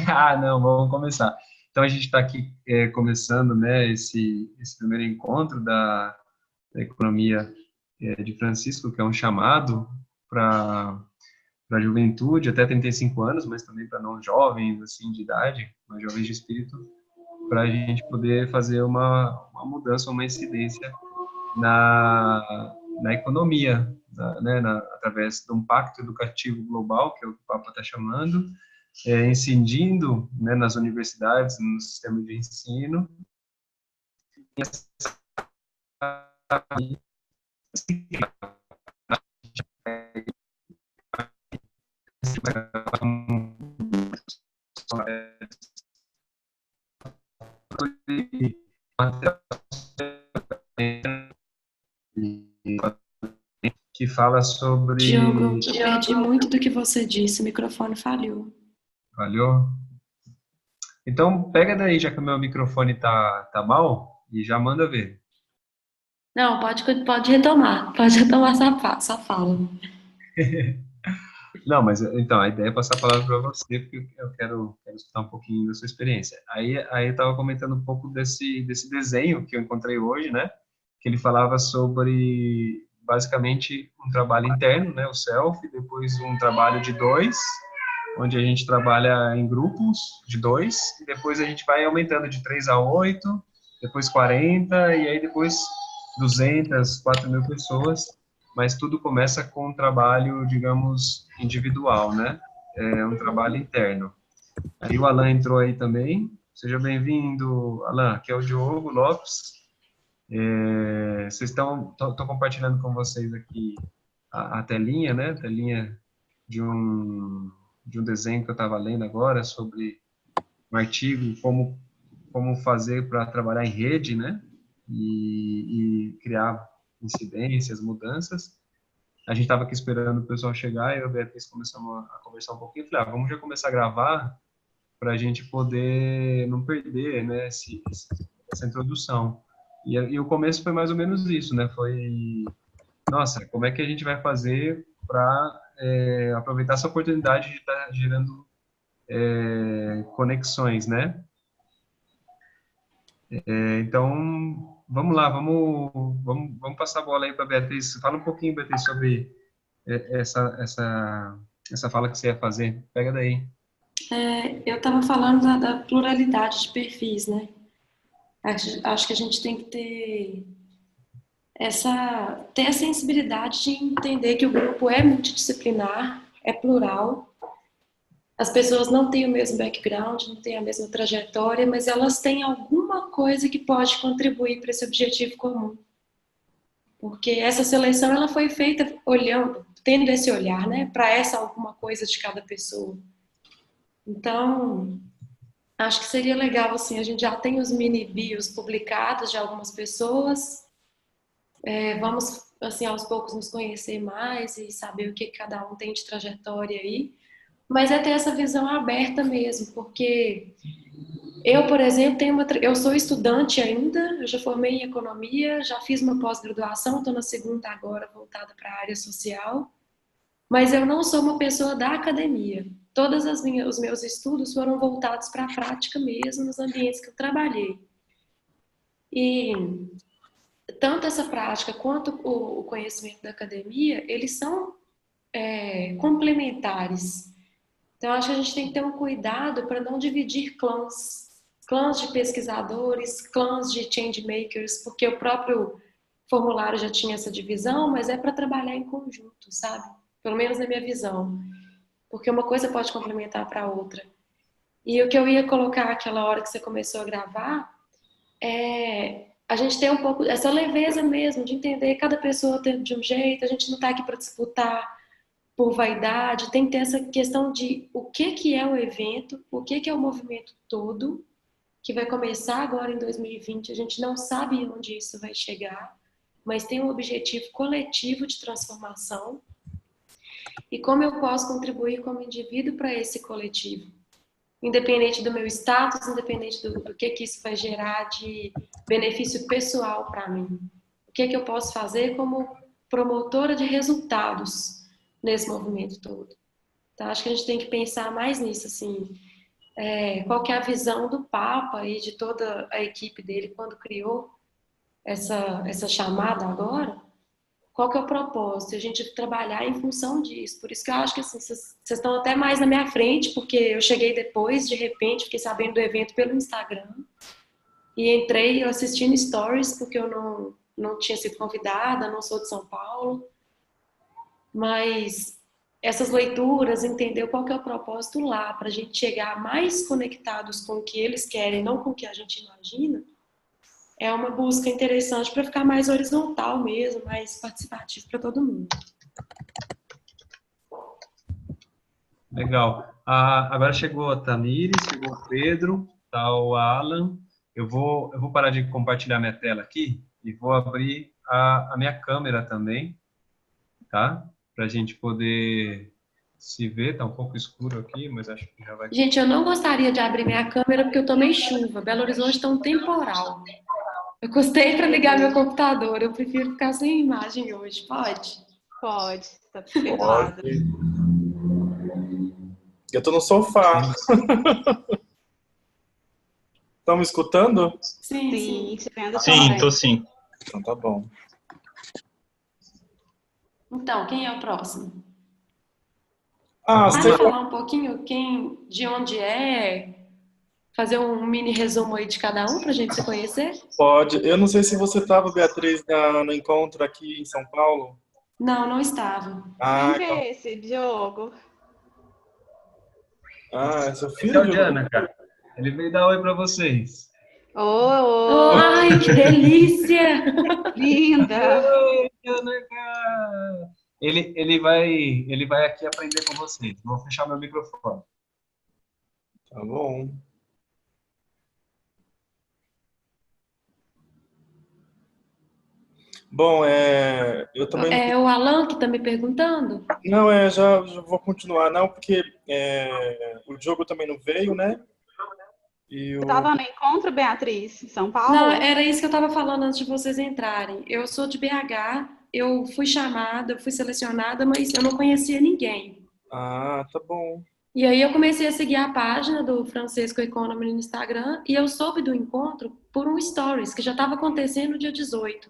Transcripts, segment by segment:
Ah, não, vamos começar. Então, a gente está aqui começando, né, esse primeiro encontro da economia de Francisco, que é um chamado para a juventude até 35 anos, mas também para não jovens, assim, de idade, mas jovens de espírito, para a gente poder fazer uma mudança, uma incidência na economia, através de um pacto educativo global, que é o que o Papa está chamando, incidindo, né, nas universidades, no sistema de ensino, que fala Diogo, sobre... eu perdi muito do que você disse, o microfone falhou. Valeu? Então, pega daí, já que o meu microfone tá mal, e já manda ver. Não, pode retomar sua fala. Não, mas então, a ideia é passar a palavra para você, porque eu quero escutar um pouquinho da sua experiência. Aí eu estava comentando um pouco desse desenho que eu encontrei hoje, né? Que ele falava sobre, basicamente, um trabalho interno, né? O self, depois um trabalho de dois, onde a gente trabalha em grupos de dois, e depois a gente vai aumentando de 3 a 8, depois 40, e aí depois 200, 4.000 pessoas, mas tudo começa com um trabalho, digamos, individual, né? É um trabalho interno. Aí o Alan entrou aí também. Seja bem-vindo, Alan. Aqui é o Diogo Lopes. Vocês estão compartilhando com vocês aqui a telinha, né? A telinha de um desenho que eu estava lendo agora sobre um artigo, como fazer para trabalhar em rede, né? E criar incidências, mudanças. A gente estava aqui esperando o pessoal chegar e eu e a Beatriz começamos a conversar um pouquinho. Falei, vamos já começar a gravar para a gente poder não perder, né, essa introdução. E o começo foi mais ou menos isso, né? Foi, nossa, como é que a gente vai fazer para aproveitar essa oportunidade de estar gerando conexões, né? Então, vamos lá, vamos passar a bola aí para a Beatriz. Fala um pouquinho, Beatriz, sobre essa fala que você ia fazer. Pega daí. Eu estava falando da pluralidade de perfis, né? Acho que a gente tem que ter a sensibilidade de entender que o grupo é multidisciplinar, é plural. As pessoas não têm o mesmo background, não têm a mesma trajetória, mas elas têm alguma coisa que pode contribuir para esse objetivo comum. Porque essa seleção ela foi feita olhando, tendo esse olhar, né, para essa alguma coisa de cada pessoa. Então, acho que seria legal assim, a gente já tem os mini bios publicados de algumas pessoas, vamos assim aos poucos nos conhecer mais e saber o que cada um tem de trajetória aí, mas é ter essa visão aberta mesmo, porque eu, por exemplo, eu sou estudante ainda, eu já formei em economia, já fiz uma pós-graduação, estou na segunda agora voltada para a área social. Mas eu não sou uma pessoa da academia. Os meus estudos foram voltados para a prática mesmo, nos ambientes que eu trabalhei. E tanto essa prática quanto o conhecimento da academia, eles são complementares. Então, acho que a gente tem que ter um cuidado para não dividir clãs de pesquisadores, clãs de change makers, porque o próprio formulário já tinha essa divisão, mas é para trabalhar em conjunto, sabe? Pelo menos na minha visão. Porque uma coisa pode complementar para a outra. E o que eu ia colocar aquela hora que você começou a gravar é a gente ter um pouco essa leveza mesmo de entender cada pessoa de um jeito, a gente não está aqui para disputar por vaidade, tem que ter essa questão de o que que é o evento, o que que é o movimento todo, que vai começar agora em 2020, a gente não sabe onde isso vai chegar, mas tem um objetivo coletivo de transformação e como eu posso contribuir como indivíduo para esse coletivo. Independente do meu status, independente do que isso vai gerar de benefício pessoal para mim. O que eu posso fazer como promotora de resultados nesse movimento todo. Então, acho que a gente tem que pensar mais nisso, assim. qual que é a visão do Papa e de toda a equipe dele quando criou essa chamada agora. Qual que é o propósito? A gente trabalhar em função disso. Por isso que eu acho que assim, vocês estão até mais na minha frente, porque eu cheguei depois, de repente, fiquei sabendo do evento pelo Instagram e entrei assistindo stories, porque eu não tinha sido convidada, não sou de São Paulo, mas essas leituras, entender qual que é o propósito lá, para a gente chegar mais conectados com o que eles querem, não com o que a gente imagina, é uma busca interessante para ficar mais horizontal mesmo, mais participativo para todo mundo. Legal. Agora chegou a Tamires, chegou o Pedro, tá o Alan. Eu vou parar de compartilhar minha tela aqui e vou abrir a minha câmera também, tá? Para a gente poder se ver. Tá um pouco escuro aqui, mas acho que já vai... Gente, eu não gostaria de abrir minha câmera porque eu tomei chuva. Belo Horizonte está um temporal. Eu custei para ligar meu computador. Eu prefiro ficar sem imagem hoje. Pode? Pode, tá perdoado. Eu tô no sofá. Estão me escutando? Sim. Sim, tô sim. Então tá bom. Então, quem é o próximo? Você... Pode falar um pouquinho de onde é? Fazer um mini resumo aí de cada um para a gente se conhecer? Pode. Eu não sei se você estava, Beatriz, no encontro aqui em São Paulo. Não estava. Quem que é esse, Diogo? É seu filho? Esse é o Diana, cara. Ele veio dar oi para vocês. Ai, que delícia! Linda! Oi, Diana, cara. Ele vai aqui aprender com vocês. Vou fechar meu microfone. Tá bom. Bom, eu também... É o Alan que está me perguntando? Não, já vou continuar. Não, porque o Diogo também não veio, né? Você estava no encontro, Beatriz, em São Paulo? Não, era isso que eu estava falando antes de vocês entrarem. Eu sou de BH, eu fui chamada, fui selecionada, mas eu não conhecia ninguém. Ah, tá bom. E aí eu comecei a seguir a página do Francisco Economy no Instagram e eu soube do encontro por um stories que já estava acontecendo no dia 18.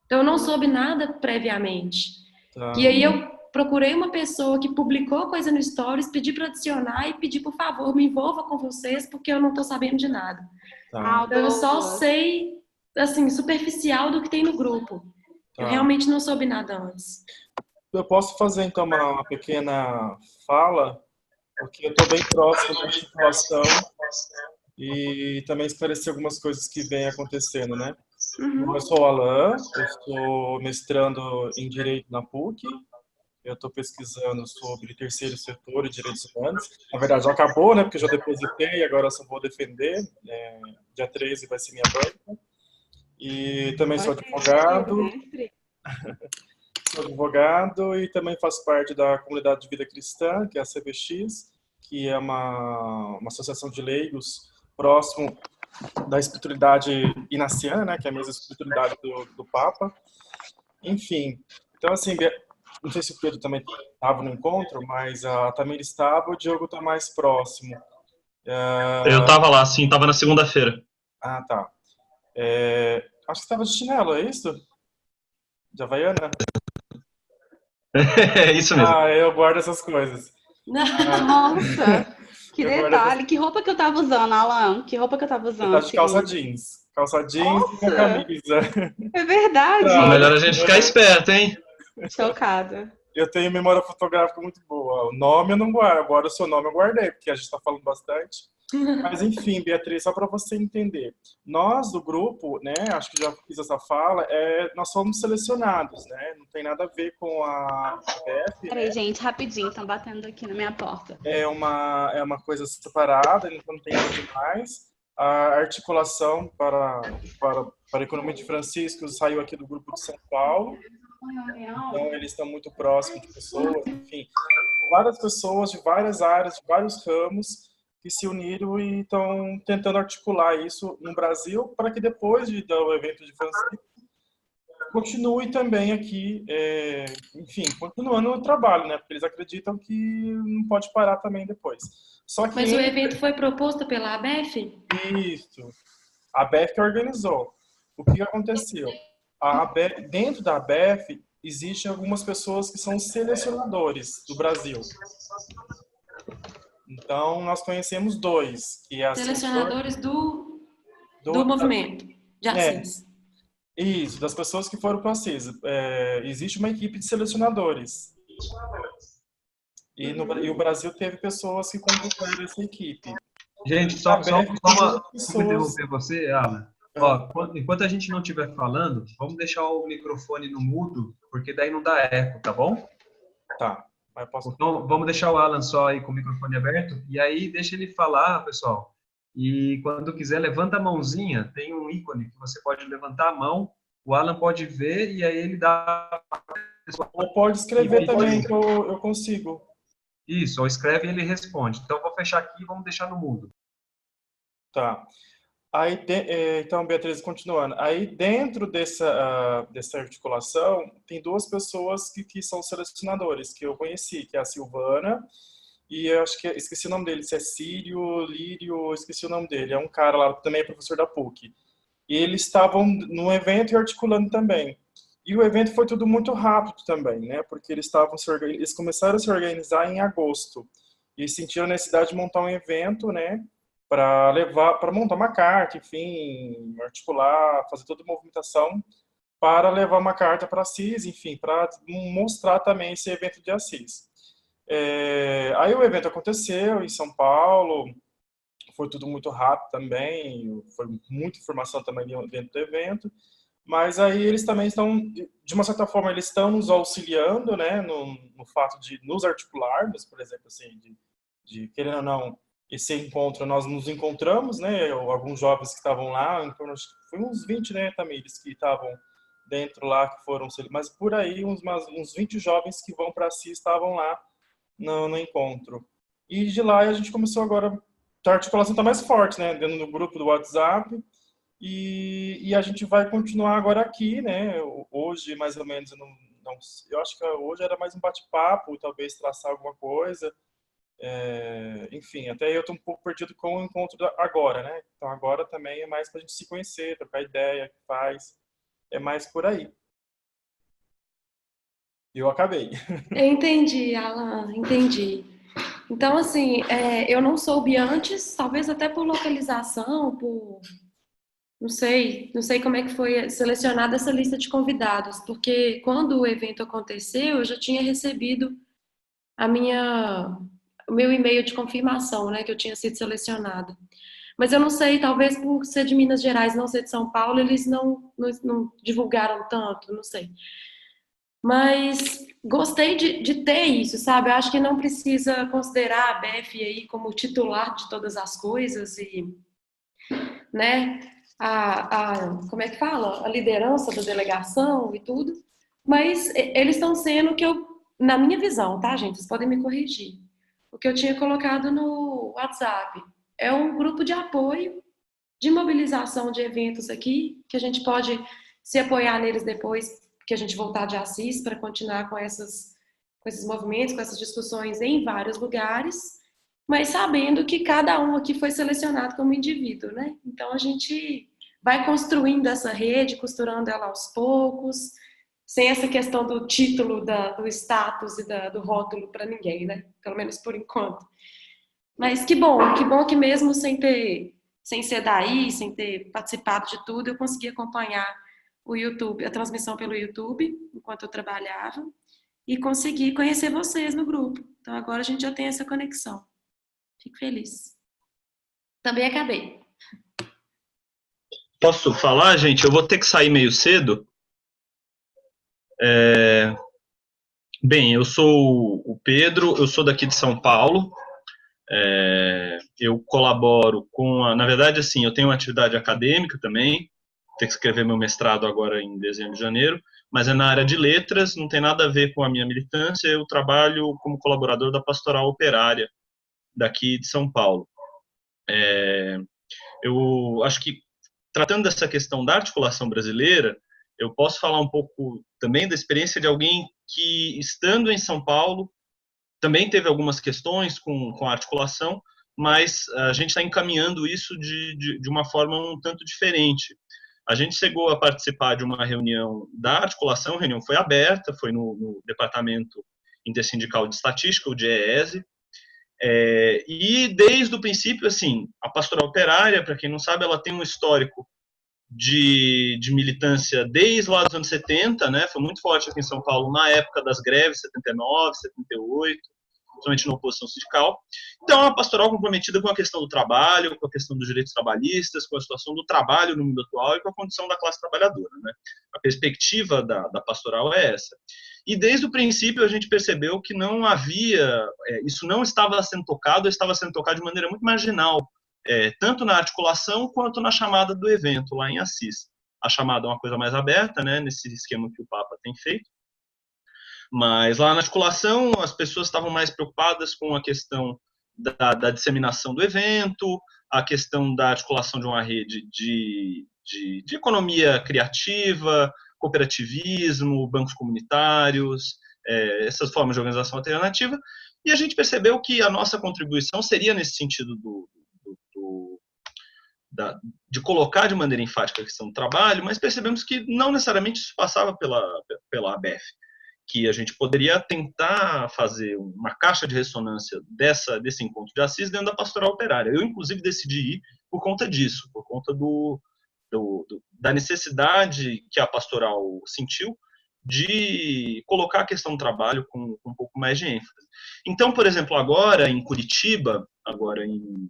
Então eu não soube nada previamente. Tá. E aí eu procurei uma pessoa que publicou coisa no stories, pedi para adicionar e pedi, por favor, me envolva com vocês porque eu não estou sabendo de nada. Tá. Então eu só sei, assim, superficial do que tem no grupo. Tá. Eu realmente não soube nada antes. Eu posso fazer, então, uma pequena fala, porque eu estou bem próximo da situação e também esclarecer algumas coisas que vêm acontecendo, né? Uhum. Eu sou o Alan, eu estou mestrando em Direito na PUC, eu estou pesquisando sobre terceiro setor e direitos humanos. Na verdade, já acabou, né? Porque eu já depositei, agora eu só vou defender. Dia 13 vai ser minha banca. E também sou advogado. Sou advogado e também faço parte da comunidade de vida cristã, que é a CBX, que é uma associação de leigos próximo da espiritualidade inaciana, né, que é a mesma espiritualidade do Papa. Enfim, então assim, não sei se o Pedro também estava no encontro, mas a Tamir estava, o Diogo está mais próximo. Eu estava lá, sim, estava na segunda-feira. Ah, tá. Acho que estava de chinelo, é isso? De Havaiana? É isso mesmo. Eu guardo essas coisas. Nossa, que detalhe. Que roupa que eu tava usando, Alan? Que roupa que eu tava usando? Tá de calça jeans. Calça jeans e com camisa. É verdade. É melhor a gente ficar esperto, hein? Chocada. Eu tenho memória fotográfica muito boa. O nome eu não guardo, agora o seu nome eu guardei, porque a gente está falando bastante. Mas enfim, Beatriz, só para você entender. Nós do grupo, né, acho que já fiz essa fala, nós somos selecionados, né? Não tem nada a ver com a CBF. Peraí, né? gente, rapidinho, estão batendo aqui na minha porta. É uma coisa separada, então não tem nada demais. A articulação para a economia de Francisco saiu aqui do grupo de São Paulo. Então, eles estão muito próximos de pessoas, enfim, várias pessoas de várias áreas, de vários ramos, que se uniram e estão tentando articular isso no Brasil para que depois do evento de Francisco continue também aqui, enfim, continuando o trabalho, né? Porque eles acreditam que não pode parar também depois. Só que Mas o evento foi proposto pela ABEF? isso, a ABEF que organizou. O que aconteceu? Dentro da ABEF, existem algumas pessoas que são selecionadores do Brasil. Então, nós conhecemos dois, que é a Selecionadores do do- movimento de É, Assis. isso, das pessoas que foram para o Assis. Existe uma equipe de selecionadores. E o Brasil teve pessoas que compõem essa equipe. Gente, A só ABEF uma, tem só pra pessoas. interromper você, Alan. Ó, enquanto a gente não estiver falando, vamos deixar o microfone no mudo, porque daí não dá eco, tá bom? Tá, mas eu posso. Então, vamos deixar o Alan só aí com o microfone aberto, e aí deixa ele falar, pessoal. E quando quiser, levanta a mãozinha, tem um ícone que você pode levantar a mão, o Alan pode ver, e aí ele dá... Ou pode escrever também, que eu consigo. Isso, ou escreve e ele responde. Então, vou fechar aqui e vamos deixar no mudo. Tá. Aí, então, Beatriz, continuando. Aí, dentro dessa articulação, tem duas pessoas que são selecionadores, que eu conheci, que é a Silvana, e eu acho que, esqueci o nome dele, se é Círio, Lírio, esqueci o nome dele. É um cara lá, também é professor da PUC. E eles estavam no evento e articulando também. E o evento foi tudo muito rápido também, né? Porque eles começaram a se organizar em agosto. E sentiram a necessidade de montar um evento, né? Para montar uma carta, enfim, articular, fazer toda a movimentação para levar uma carta para Assis, enfim, para mostrar também esse evento de Assis. Aí o evento aconteceu em São Paulo, foi tudo muito rápido também, foi muita informação também dentro do evento, mas aí eles também estão, de uma certa forma, eles estão nos auxiliando, né, no fato de nos articularmos, por exemplo, assim, de querendo ou não, esse encontro, nós nos encontramos, né, alguns jovens que estavam lá, então, foi uns 20, né, Tamires, que estavam dentro lá, que foram, mas por aí uns 20 jovens que vão para si estavam lá no encontro. E de lá a gente começou agora, a articulação está mais forte, né, dentro do grupo do WhatsApp, e a gente vai continuar agora aqui, né, hoje mais ou menos, eu acho que hoje era mais um bate-papo, talvez traçar alguma coisa, enfim, até eu estou um pouco perdido com o encontro agora, né, então agora também é mais para a gente se conhecer, trocar ideia, é mais por aí. Eu acabei. Eu entendi, Alan, entendi. Então, assim, eu não soube antes, talvez até por localização, não sei como é que foi selecionada essa lista de convidados, porque quando o evento aconteceu, eu já tinha recebido o meu e-mail de confirmação, né, que eu tinha sido selecionada. Mas eu não sei, talvez por ser de Minas Gerais, não ser de São Paulo, eles não divulgaram tanto, não sei. Mas gostei de ter isso, sabe? Eu acho que não precisa considerar a BF aí como titular de todas as coisas e, né, como é que fala? A liderança da delegação e tudo. Mas eles estão sendo o que eu, na minha visão, tá, gente? Vocês podem me corrigir. O que eu tinha colocado no WhatsApp é um grupo de apoio, de mobilização de eventos aqui, que a gente pode se apoiar neles depois que a gente voltar de Assis para continuar com esses movimentos, com essas discussões em vários lugares, mas sabendo que cada um aqui foi selecionado como indivíduo, né? Então a gente vai construindo essa rede, costurando ela aos poucos, sem essa questão do título, do status e do rótulo para ninguém, né? Pelo menos por enquanto. Mas que bom que mesmo sem ser daí, sem ter participado de tudo, eu consegui acompanhar o YouTube, a transmissão pelo YouTube, enquanto eu trabalhava, e consegui conhecer vocês no grupo. Então agora a gente já tem essa conexão. Fico feliz. Também acabei. Posso falar, gente? Eu vou ter que sair meio cedo. Bem, eu sou o Pedro, eu sou daqui de São Paulo. Eu colaboro na verdade, assim, eu tenho uma atividade acadêmica também, tenho que escrever meu mestrado agora em dezembro, janeiro, mas é na área de letras, não tem nada a ver com a minha militância, eu trabalho como colaborador da Pastoral Operária daqui de São Paulo. Eu acho que, tratando dessa questão da articulação brasileira, eu posso falar um pouco também da experiência de alguém que, estando em São Paulo, também teve algumas questões com a articulação, mas a gente está encaminhando isso de uma forma um tanto diferente. A gente chegou a participar de uma reunião da articulação, a reunião foi aberta, foi no Departamento Intersindical de Estatística, o DIEESE, e desde o princípio, assim, a pastoral operária, para quem não sabe, ela tem um histórico de militância desde lá dos anos 70, né? Foi muito forte aqui em São Paulo na época das greves, 79, 78, principalmente na oposição sindical. Então, é uma pastoral comprometida com a questão do trabalho, com a questão dos direitos trabalhistas, com a situação do trabalho no mundo atual e com a condição da classe trabalhadora, né? A perspectiva da pastoral é essa. E desde o princípio a gente percebeu que não havia, isso não estava sendo tocado, estava sendo tocado de maneira muito marginal, tanto na articulação quanto na chamada do evento lá em Assis. A chamada é uma coisa mais aberta, né, nesse esquema que o Papa tem feito, mas lá na articulação as pessoas estavam mais preocupadas com a questão da disseminação do evento, a questão da articulação de uma rede de economia criativa, cooperativismo, bancos comunitários, essas formas de organização alternativa, e a gente percebeu que a nossa contribuição seria nesse sentido de colocar de maneira enfática a questão do trabalho, mas percebemos que não necessariamente isso passava pela ABEF, que a gente poderia tentar fazer uma caixa de ressonância desse encontro de Assis dentro da pastoral operária. Eu, inclusive, decidi ir por conta disso, por conta da necessidade que a pastoral sentiu de colocar a questão do trabalho com um pouco mais de ênfase. Então, por exemplo, agora em Curitiba, agora em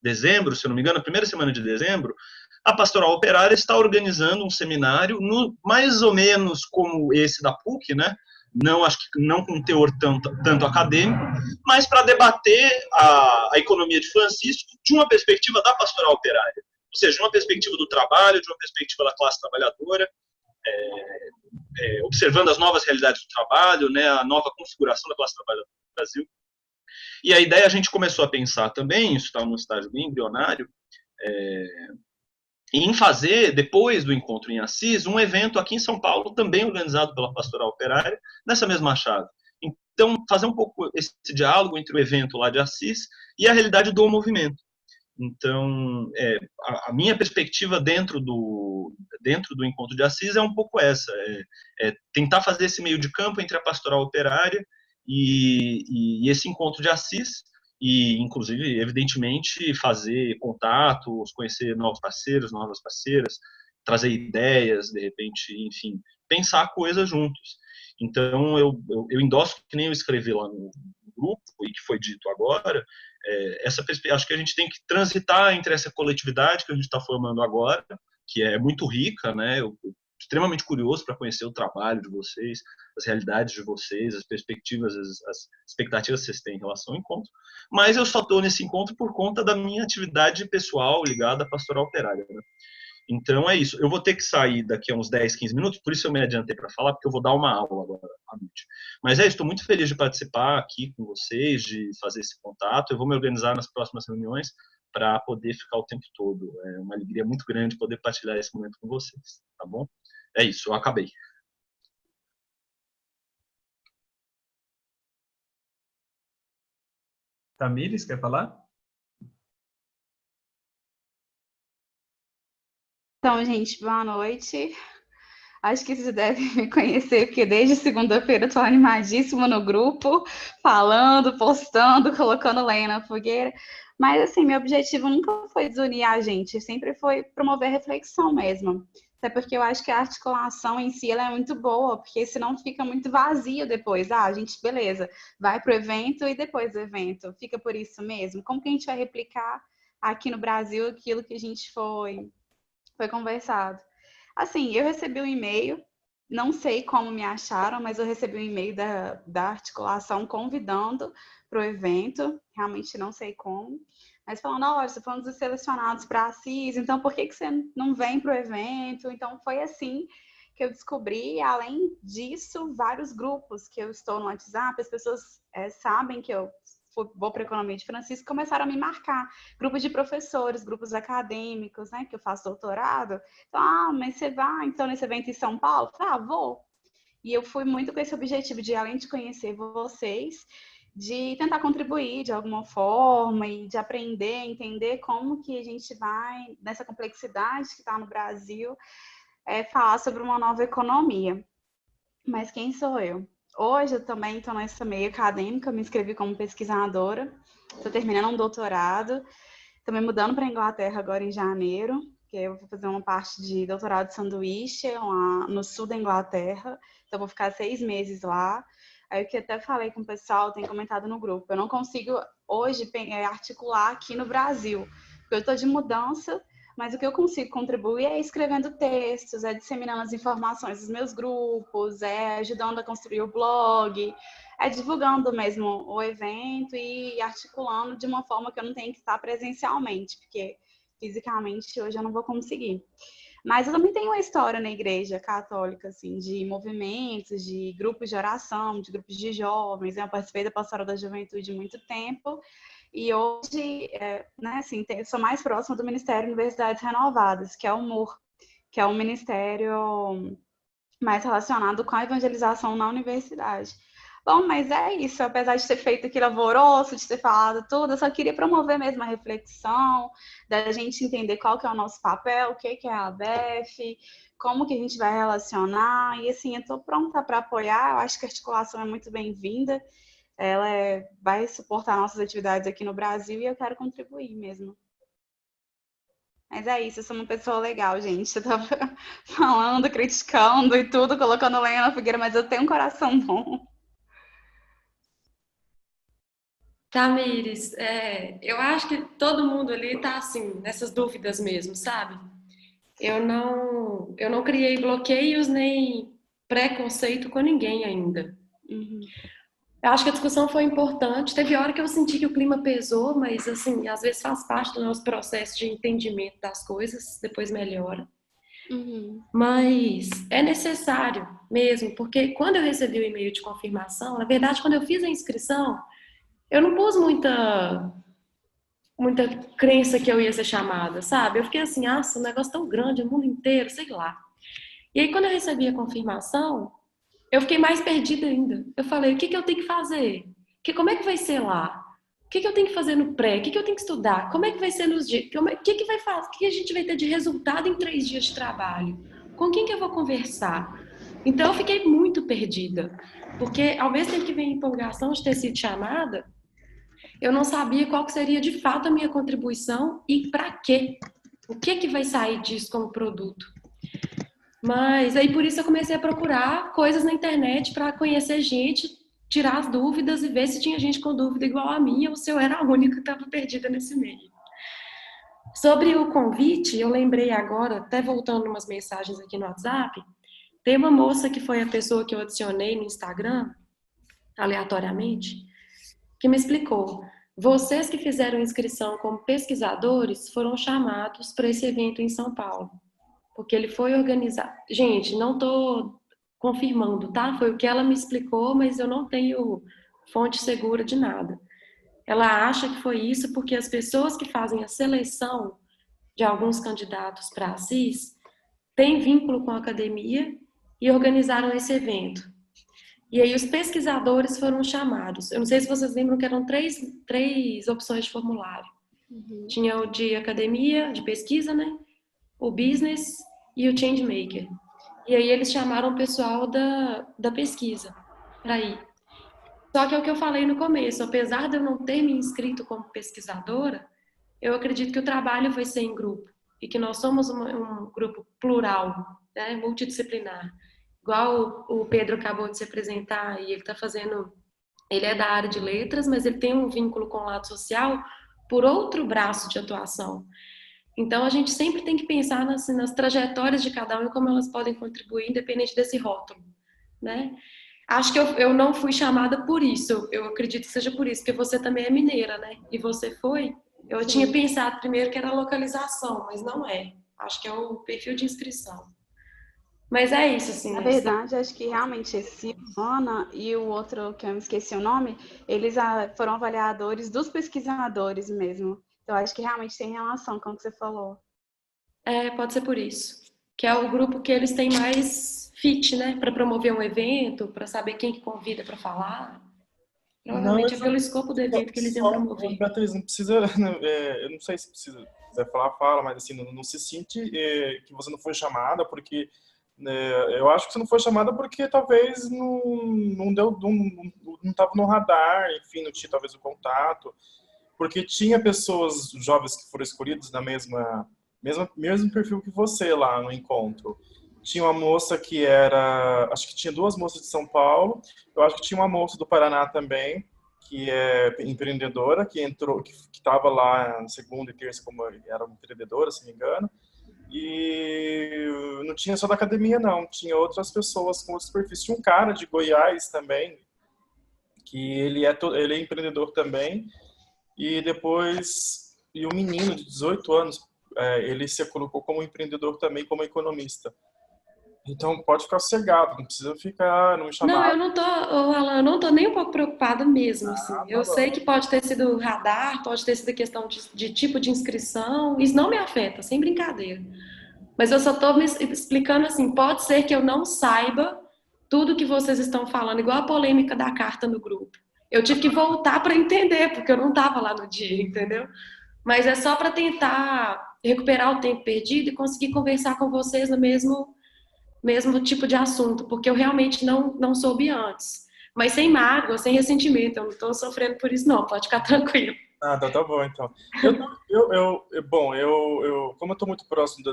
dezembro, se eu não me engano, a primeira semana de dezembro, a pastoral operária está organizando um seminário mais ou menos como esse da PUC, né? Não, acho que não com teor tanto acadêmico, mas para debater a economia de Francisco de uma perspectiva da pastoral operária, ou seja, de uma perspectiva do trabalho, de uma perspectiva da classe trabalhadora, observando as novas realidades do trabalho, né, a nova configuração da classe trabalhadora no Brasil. E a ideia a gente começou a pensar também, isso está num estágio bem embrionário, em fazer, depois do encontro em Assis, um evento aqui em São Paulo, também organizado pela Pastoral Operária, nessa mesma chave. Então, fazer um pouco esse diálogo entre o evento lá de Assis e a realidade do movimento. Então, a minha perspectiva dentro do encontro de Assis é um pouco essa, tentar fazer esse meio de campo entre a Pastoral Operária e esse encontro de Assis, e, inclusive, evidentemente, fazer contatos, conhecer novos parceiros, novas parceiras, trazer ideias, de repente, enfim, pensar coisas juntos. Então, eu endosso, que nem eu escrevi lá no grupo, e que foi dito agora, acho que a gente tem que transitar entre essa coletividade que a gente está formando agora, que é muito rica, né? Eu extremamente curioso para conhecer o trabalho de vocês, as realidades de vocês, as perspectivas, as expectativas que vocês têm em relação ao encontro. Mas eu só estou nesse encontro por conta da minha atividade pessoal ligada à pastoral operária, né? Então é isso. Eu vou ter que sair daqui a uns 10, 15 minutos, por isso eu me adiantei para falar, porque eu vou dar uma aula agora à noite. Mas estou muito feliz de participar aqui com vocês, de fazer esse contato. Eu vou me organizar nas próximas reuniões para poder ficar o tempo todo. É uma alegria muito grande poder partilhar esse momento com vocês, tá bom? É isso, eu acabei. Tamires, quer falar? Então, gente, boa noite. Acho que vocês devem me conhecer, porque desde segunda-feira eu estou animadíssima no grupo, falando, postando, colocando lenha na fogueira. Mas, assim, meu objetivo nunca foi desunir a gente, sempre foi promover reflexão mesmo. Até porque eu acho que a articulação em si ela é muito boa, porque senão fica muito vazio depois. A gente, beleza, vai para o evento e depois do evento. Fica por isso mesmo? Como que a gente vai replicar aqui no Brasil aquilo que a gente foi conversado? Assim, eu recebi um e-mail, não sei como me acharam, mas eu recebi um e-mail da articulação convidando para o evento, realmente não sei como, mas falando, olha, você foi um dos selecionados para a Assis, então por que você não vem para o evento? Então foi assim que eu descobri. Além disso, vários grupos que eu estou no WhatsApp, as pessoas sabem que eu vou para a Economia de Francisco, começaram a me marcar. Grupos de professores, grupos acadêmicos, né, que eu faço doutorado. Então, mas você vai, então, nesse evento em São Paulo? Vou. E eu fui muito com esse objetivo de, além de conhecer vocês, de tentar contribuir de alguma forma e de aprender, entender como que a gente vai, nessa complexidade que está no Brasil, falar sobre uma nova economia. Mas quem sou eu? Hoje eu também estou nessa meio acadêmica, me inscrevi como pesquisadora, estou terminando um doutorado, também mudando para a Inglaterra agora em janeiro, que eu vou fazer uma parte de doutorado de sanduíche lá no sul da Inglaterra, então eu vou ficar 6 meses lá. Aí o que até falei com o pessoal, tem comentado no grupo, eu não consigo hoje articular aqui no Brasil, porque eu estou de mudança, mas o que eu consigo contribuir é escrevendo textos, é disseminando as informações dos meus grupos, é ajudando a construir o blog, é divulgando mesmo o evento e articulando de uma forma que eu não tenho que estar presencialmente, porque fisicamente hoje eu não vou conseguir. Mas eu também tenho uma história na igreja católica, assim, de movimentos, de grupos de oração, de grupos de jovens. Eu participei da Pastoral da Juventude há muito tempo. E hoje, né, assim, sou mais próxima do Ministério Universidades Renovadas, que é o MUR, que é um ministério mais relacionado com a evangelização na universidade. Bom, mas é isso, apesar de ter feito aquele alvoroço, de ter falado tudo, eu só queria promover mesmo a reflexão, da gente entender qual que é o nosso papel, o que é a ABEF, como que a gente vai relacionar, e assim, eu estou pronta para apoiar, eu acho que a articulação é muito bem-vinda, ela vai suportar nossas atividades aqui no Brasil e eu quero contribuir mesmo. Mas é isso, eu sou uma pessoa legal, gente. Eu tava falando, criticando e tudo, colocando lenha na fogueira, mas eu tenho um coração bom. Tamires, eu acho que todo mundo ali tá assim, nessas dúvidas mesmo, sabe? Eu não criei bloqueios nem preconceito com ninguém ainda. Uhum. Eu acho que a discussão foi importante. Teve hora que eu senti que o clima pesou, mas assim, às vezes faz parte do nosso processo de entendimento das coisas, depois melhora. Uhum. Mas é necessário mesmo, porque quando eu recebi o e-mail de confirmação, na verdade, quando eu fiz a inscrição, eu não pus muita crença que eu ia ser chamada, sabe? Eu fiquei assim, um negócio tão grande, o mundo inteiro, sei lá. E aí, quando eu recebi a confirmação, eu fiquei mais perdida ainda. Eu falei, o que eu tenho que fazer? Como é que vai ser lá? O que eu tenho que fazer no pré? O que eu tenho que estudar? Como é que vai ser nos dias? O que vai fazer? O que a gente vai ter de resultado em 3 dias de trabalho? Com quem que eu vou conversar? Então, eu fiquei muito perdida. Porque, ao mesmo tempo que vem a empolgação de ter sido chamada, eu não sabia qual que seria de fato a minha contribuição e para quê. O que vai sair disso como produto. Mas aí por isso eu comecei a procurar coisas na internet para conhecer gente, tirar as dúvidas e ver se tinha gente com dúvida igual a minha ou se eu era a única que estava perdida nesse meio. Sobre o convite, eu lembrei agora, até voltando umas mensagens aqui no WhatsApp, tem uma moça que foi a pessoa que eu adicionei no Instagram, aleatoriamente, que me explicou. Vocês que fizeram inscrição como pesquisadores foram chamados para esse evento em São Paulo. Porque ele foi organizado. Gente, não estou confirmando, tá? Foi o que ela me explicou, mas eu não tenho fonte segura de nada. Ela acha que foi isso porque as pessoas que fazem a seleção de alguns candidatos para a Assis têm vínculo com a academia e organizaram esse evento. E aí os pesquisadores foram chamados. Eu não sei se vocês lembram que eram três opções de formulário. Uhum. Tinha o de academia, de pesquisa, né? O business e o changemaker. E aí eles chamaram o pessoal da pesquisa para ir. Só que é o que eu falei no começo, apesar de eu não ter me inscrito como pesquisadora, eu acredito que o trabalho vai ser em grupo e que nós somos um grupo plural, né, multidisciplinar. Igual o Pedro acabou de se apresentar e ele é da área de letras, mas ele tem um vínculo com o lado social por outro braço de atuação. Então, a gente sempre tem que pensar nas trajetórias de cada um e como elas podem contribuir, independente desse rótulo, né? Acho que eu não fui chamada por isso, eu acredito que seja por isso, porque você também é mineira, né? E você foi? Eu tinha pensado primeiro que era localização, mas não é. Acho que é o perfil de inscrição. Mas é isso, assim. Na verdade, acho que realmente Silvana e o outro, que eu me esqueci o nome, eles foram avaliadores dos pesquisadores mesmo. Então, acho que realmente tem relação com o que você falou. Pode ser por isso. Que é o grupo que eles têm mais fit, né? Para promover um evento, para saber quem que convida para falar. Não, Provavelmente é pelo escopo do evento que eles iam promover. Beatriz, não precisa, eu não sei se precisa, se quiser falar, fala, mas assim, não se sente que você não foi chamada, porque eu acho que você não foi chamada porque talvez não deu, não estava no radar, enfim, não tinha talvez o contato, porque tinha pessoas jovens que foram escolhidas na mesmo perfil que você lá no encontro. Tinha uma moça que acho que tinha duas moças de São Paulo, eu acho que tinha uma moça do Paraná também, que é empreendedora, que entrou, que estava lá na segunda e terça como era uma empreendedora, se não me engano. E não tinha só da academia, não. Tinha outras pessoas com outros perfis. Tinha um cara de Goiás também, que ele é empreendedor também. E depois, um menino de 18 anos, ele se colocou como empreendedor também, como economista. Então pode ficar sossegado, não precisa ficar, não me chamar. Não, eu não tô, ô, Alan, eu não tô nem um pouco preocupada mesmo, assim. Eu sei que pode ter sido radar, pode ter sido questão de tipo de inscrição, isso não me afeta, sem brincadeira. Mas eu só tô me explicando assim, pode ser que eu não saiba tudo que vocês estão falando, igual a polêmica da carta no grupo. Eu tive que voltar para entender, porque eu não estava lá no dia, entendeu? Mas é só para tentar recuperar o tempo perdido e conseguir conversar com vocês no mesmo tipo de assunto, porque eu realmente não soube antes. Mas sem mágoa, sem ressentimento, eu não estou sofrendo por isso, não, pode ficar tranquilo. Ah, tá bom, então. Como eu estou muito próximo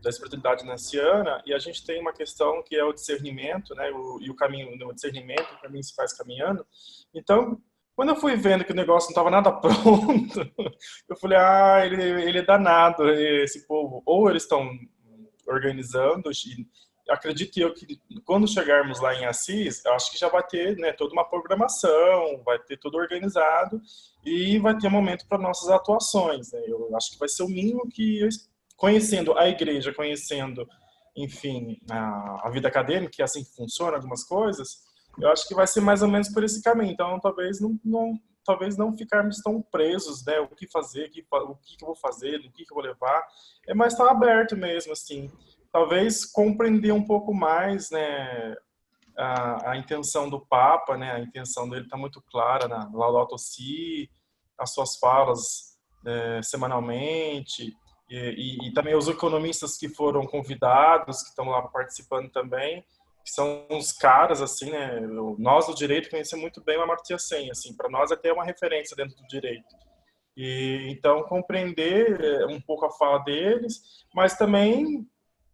da espiritualidade nanciana, e a gente tem uma questão que é o discernimento, né, e o caminho, o discernimento, o caminho se faz caminhando. Então, quando eu fui vendo que o negócio não estava nada pronto, eu falei, ele é danado, esse povo. Ou eles estão organizando, e acredito eu que quando chegarmos lá em Assis, eu acho que já vai ter, né, toda uma programação, vai ter tudo organizado e vai ter momento para nossas atuações, né? Eu acho que vai ser o mínimo que, conhecendo a igreja, conhecendo, enfim, a vida acadêmica, que é assim que funciona algumas coisas, eu acho que vai ser mais ou menos por esse caminho. Então, talvez não ficarmos tão presos, né? O que fazer, o que eu vou fazer, o que eu vou levar, mas estar aberto mesmo, assim. Talvez compreender um pouco mais, né, a intenção do Papa, né, a intenção dele está muito clara na Laudato Si, as suas falas semanalmente, e também os economistas que foram convidados, que estão lá participando também, que são uns caras, assim, né, nós do direito conhecemos muito bem o Amartya Sen, assim, para nós até é uma referência dentro do direito. E então compreender um pouco a fala deles, mas também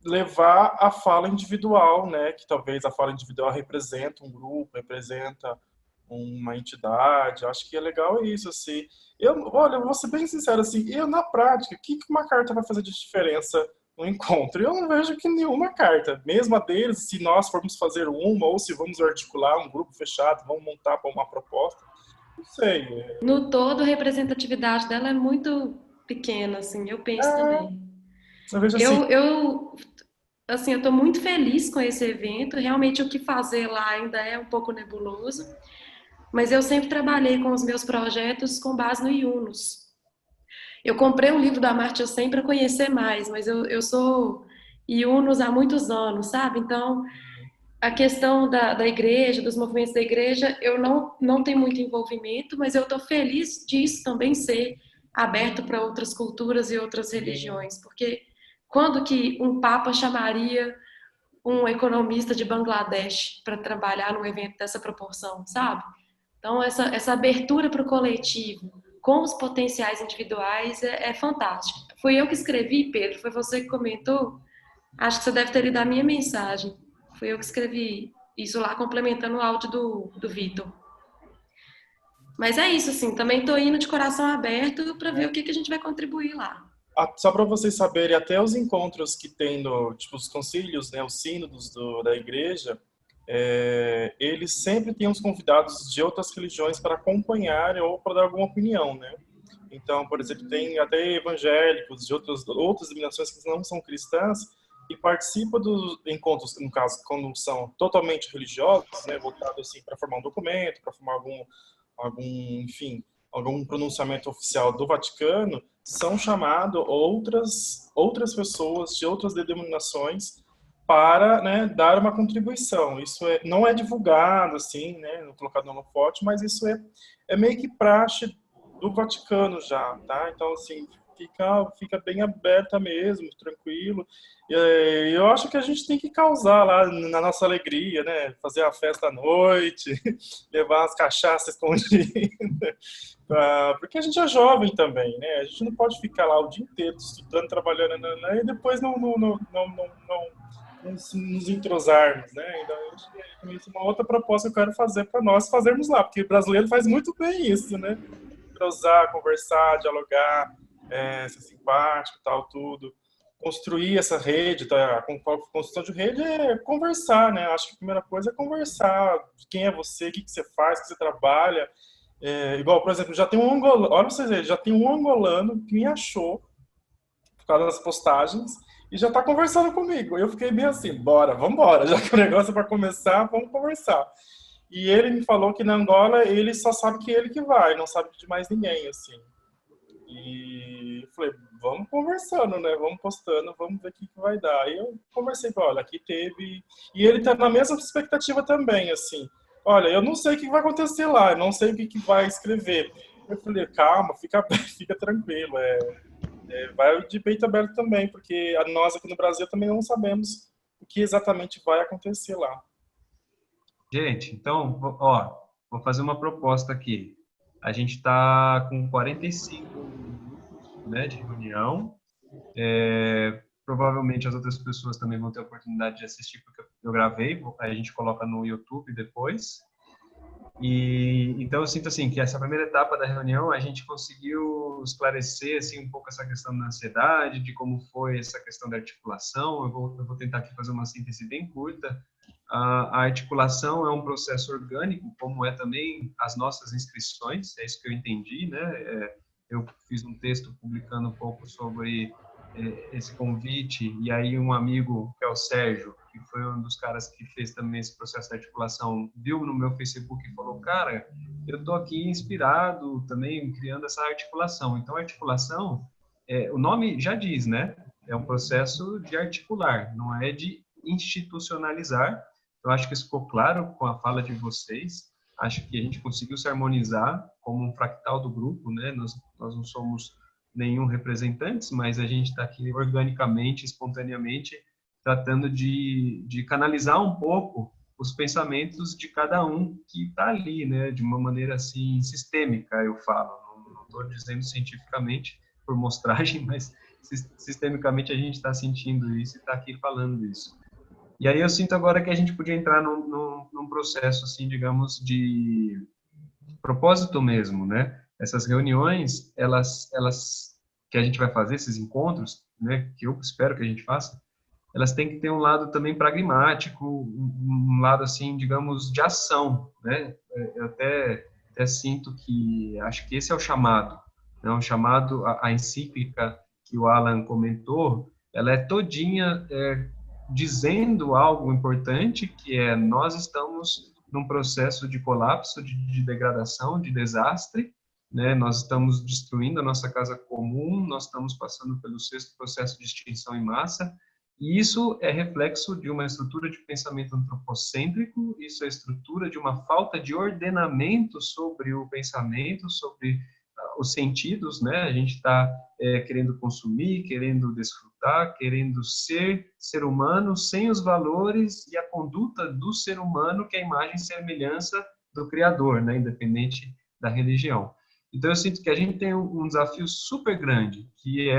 levar a fala individual, né? Que talvez a fala individual representa um grupo, representa uma entidade. Acho que é legal isso, assim. Olha, eu vou ser bem sincero, assim, na prática, o que uma carta vai fazer de diferença no encontro? Eu não vejo que nenhuma carta, mesmo a deles, se nós formos fazer uma, ou se vamos articular um grupo fechado, vamos montar uma proposta, não sei. No todo, a representatividade dela é muito pequena, assim, eu penso também. Eu vejo assim. Assim, eu estou muito feliz com esse evento. Realmente, o que fazer lá ainda é um pouco nebuloso. Mas eu sempre trabalhei com os meus projetos com base no Yunus. Eu comprei um livro da Amartya Sen para conhecer mais, mas eu sou Yunus há muitos anos, sabe? Então, a questão da igreja, dos movimentos da igreja, eu não tenho muito envolvimento, mas eu estou feliz disso também ser aberto para outras culturas e outras religiões, porque quando que um papa chamaria um economista de Bangladesh para trabalhar num evento dessa proporção, sabe? Então, essa abertura para o coletivo, com os potenciais individuais, é fantástico. Fui eu que escrevi, Pedro, foi você que comentou? Acho que você deve ter lido a minha mensagem. Fui eu que escrevi isso lá, complementando o áudio do Vitor. Mas é isso, assim, também estou indo de coração aberto para ver o que a gente vai contribuir lá. Só para vocês saberem, até os encontros que tem tipo os concílios, né, os sínodos da igreja, eles sempre têm uns convidados de outras religiões para acompanhar ou para dar alguma opinião, né? Então, por exemplo, tem até evangélicos de outras denominações que não são cristãs e participam dos encontros, no caso, quando são totalmente religiosos, né, voltados assim para formar um documento, para formar enfim, algum pronunciamento oficial do Vaticano, são chamados outras pessoas de outras denominações para, né, dar uma contribuição. Isso não é divulgado, assim, né, não colocado no holofote, mas isso é meio que praxe do Vaticano já, tá? Então, assim, fica bem aberta mesmo, tranquilo. Eu acho que a gente tem que causar lá na nossa alegria, né? Fazer a festa à noite, levar as cachaças escondidas, porque a gente é jovem também, né? A gente não pode ficar lá o dia inteiro estudando, trabalhando, né? E depois não nos entrosarmos, né? Então, isso é uma outra proposta que eu quero fazer para nós fazermos lá, porque o brasileiro faz muito bem isso, né? Entrosar, conversar, dialogar, ser simpático, tal, tudo. Construir essa rede, tá? A construção de rede é conversar, né? Acho que a primeira coisa é conversar. Quem é você, o que você faz, o que você trabalha. Igual, por exemplo, já tem um angolano, olha pra vocês verem, já tem um angolano que me achou por causa das postagens e já tá conversando comigo. Eu fiquei bem assim, vamos embora, já que o negócio é para começar, vamos conversar. E ele me falou que na Angola ele só sabe que ele que vai, não sabe de mais ninguém, assim. E eu falei, vamos conversando, né? Vamos postando, vamos ver o que vai dar. Aí eu conversei com ele, olha, aqui teve... E ele tá na mesma expectativa também, assim. Olha, eu não sei o que vai acontecer lá, eu não sei o que vai escrever. Eu falei, calma, fica tranquilo, vai de peito aberto também, porque nós aqui no Brasil também não sabemos o que exatamente vai acontecer lá. Gente, então, ó, vou fazer uma proposta aqui. A gente está com 45 minutos, né, de reunião. Provavelmente as outras pessoas também vão ter a oportunidade de assistir, porque eu gravei, a gente coloca no YouTube depois. E então eu sinto assim que essa primeira etapa da reunião a gente conseguiu esclarecer assim um pouco essa questão da ansiedade, de como foi essa questão da articulação. Eu vou tentar aqui fazer uma síntese bem curta. A articulação é um processo orgânico, como é também as nossas inscrições, é isso que eu entendi, né? Eu fiz um texto publicando um pouco sobre esse convite, e aí um amigo, que é o Sérgio, que foi um dos caras que fez também esse processo de articulação, viu no meu Facebook e falou, cara, eu tô aqui inspirado também criando essa articulação. Então, a articulação, o nome já diz, né? É um processo de articular, não é de institucionalizar. Eu acho que isso ficou claro com a fala de vocês. Acho que a gente conseguiu se harmonizar como um fractal do grupo, né? Nós não somos nenhum representantes, mas a gente está aqui organicamente, espontaneamente, tratando de canalizar um pouco os pensamentos de cada um que está ali, né? De uma maneira assim sistêmica, eu falo. Não estou dizendo cientificamente por mostragem, mas sistemicamente a gente está sentindo isso e está aqui falando isso. E aí eu sinto agora que a gente podia entrar num processo, assim, digamos, de propósito mesmo, né? Essas reuniões, elas que a gente vai fazer, esses encontros, né, que eu espero que a gente faça, elas têm que ter um lado também pragmático, um lado, assim, digamos, de ação, né? Eu até sinto que, acho que esse é o chamado, né? O chamado, a encíclica que o Alan comentou, ela é todinha dizendo algo importante, que é nós estamos num processo de colapso, de degradação, de desastre, né? Nós estamos destruindo a nossa casa comum, nós estamos passando pelo 6º processo de extinção em massa, e isso é reflexo de uma estrutura de pensamento antropocêntrico, isso é estrutura de uma falta de ordenamento sobre o pensamento, sobre os sentidos, né? A gente está querendo consumir, querendo desfrutar, querendo ser humano, sem os valores e a conduta do ser humano, que é a imagem e semelhança do Criador, né? Independente da religião. Então, eu sinto que a gente tem um desafio super grande, que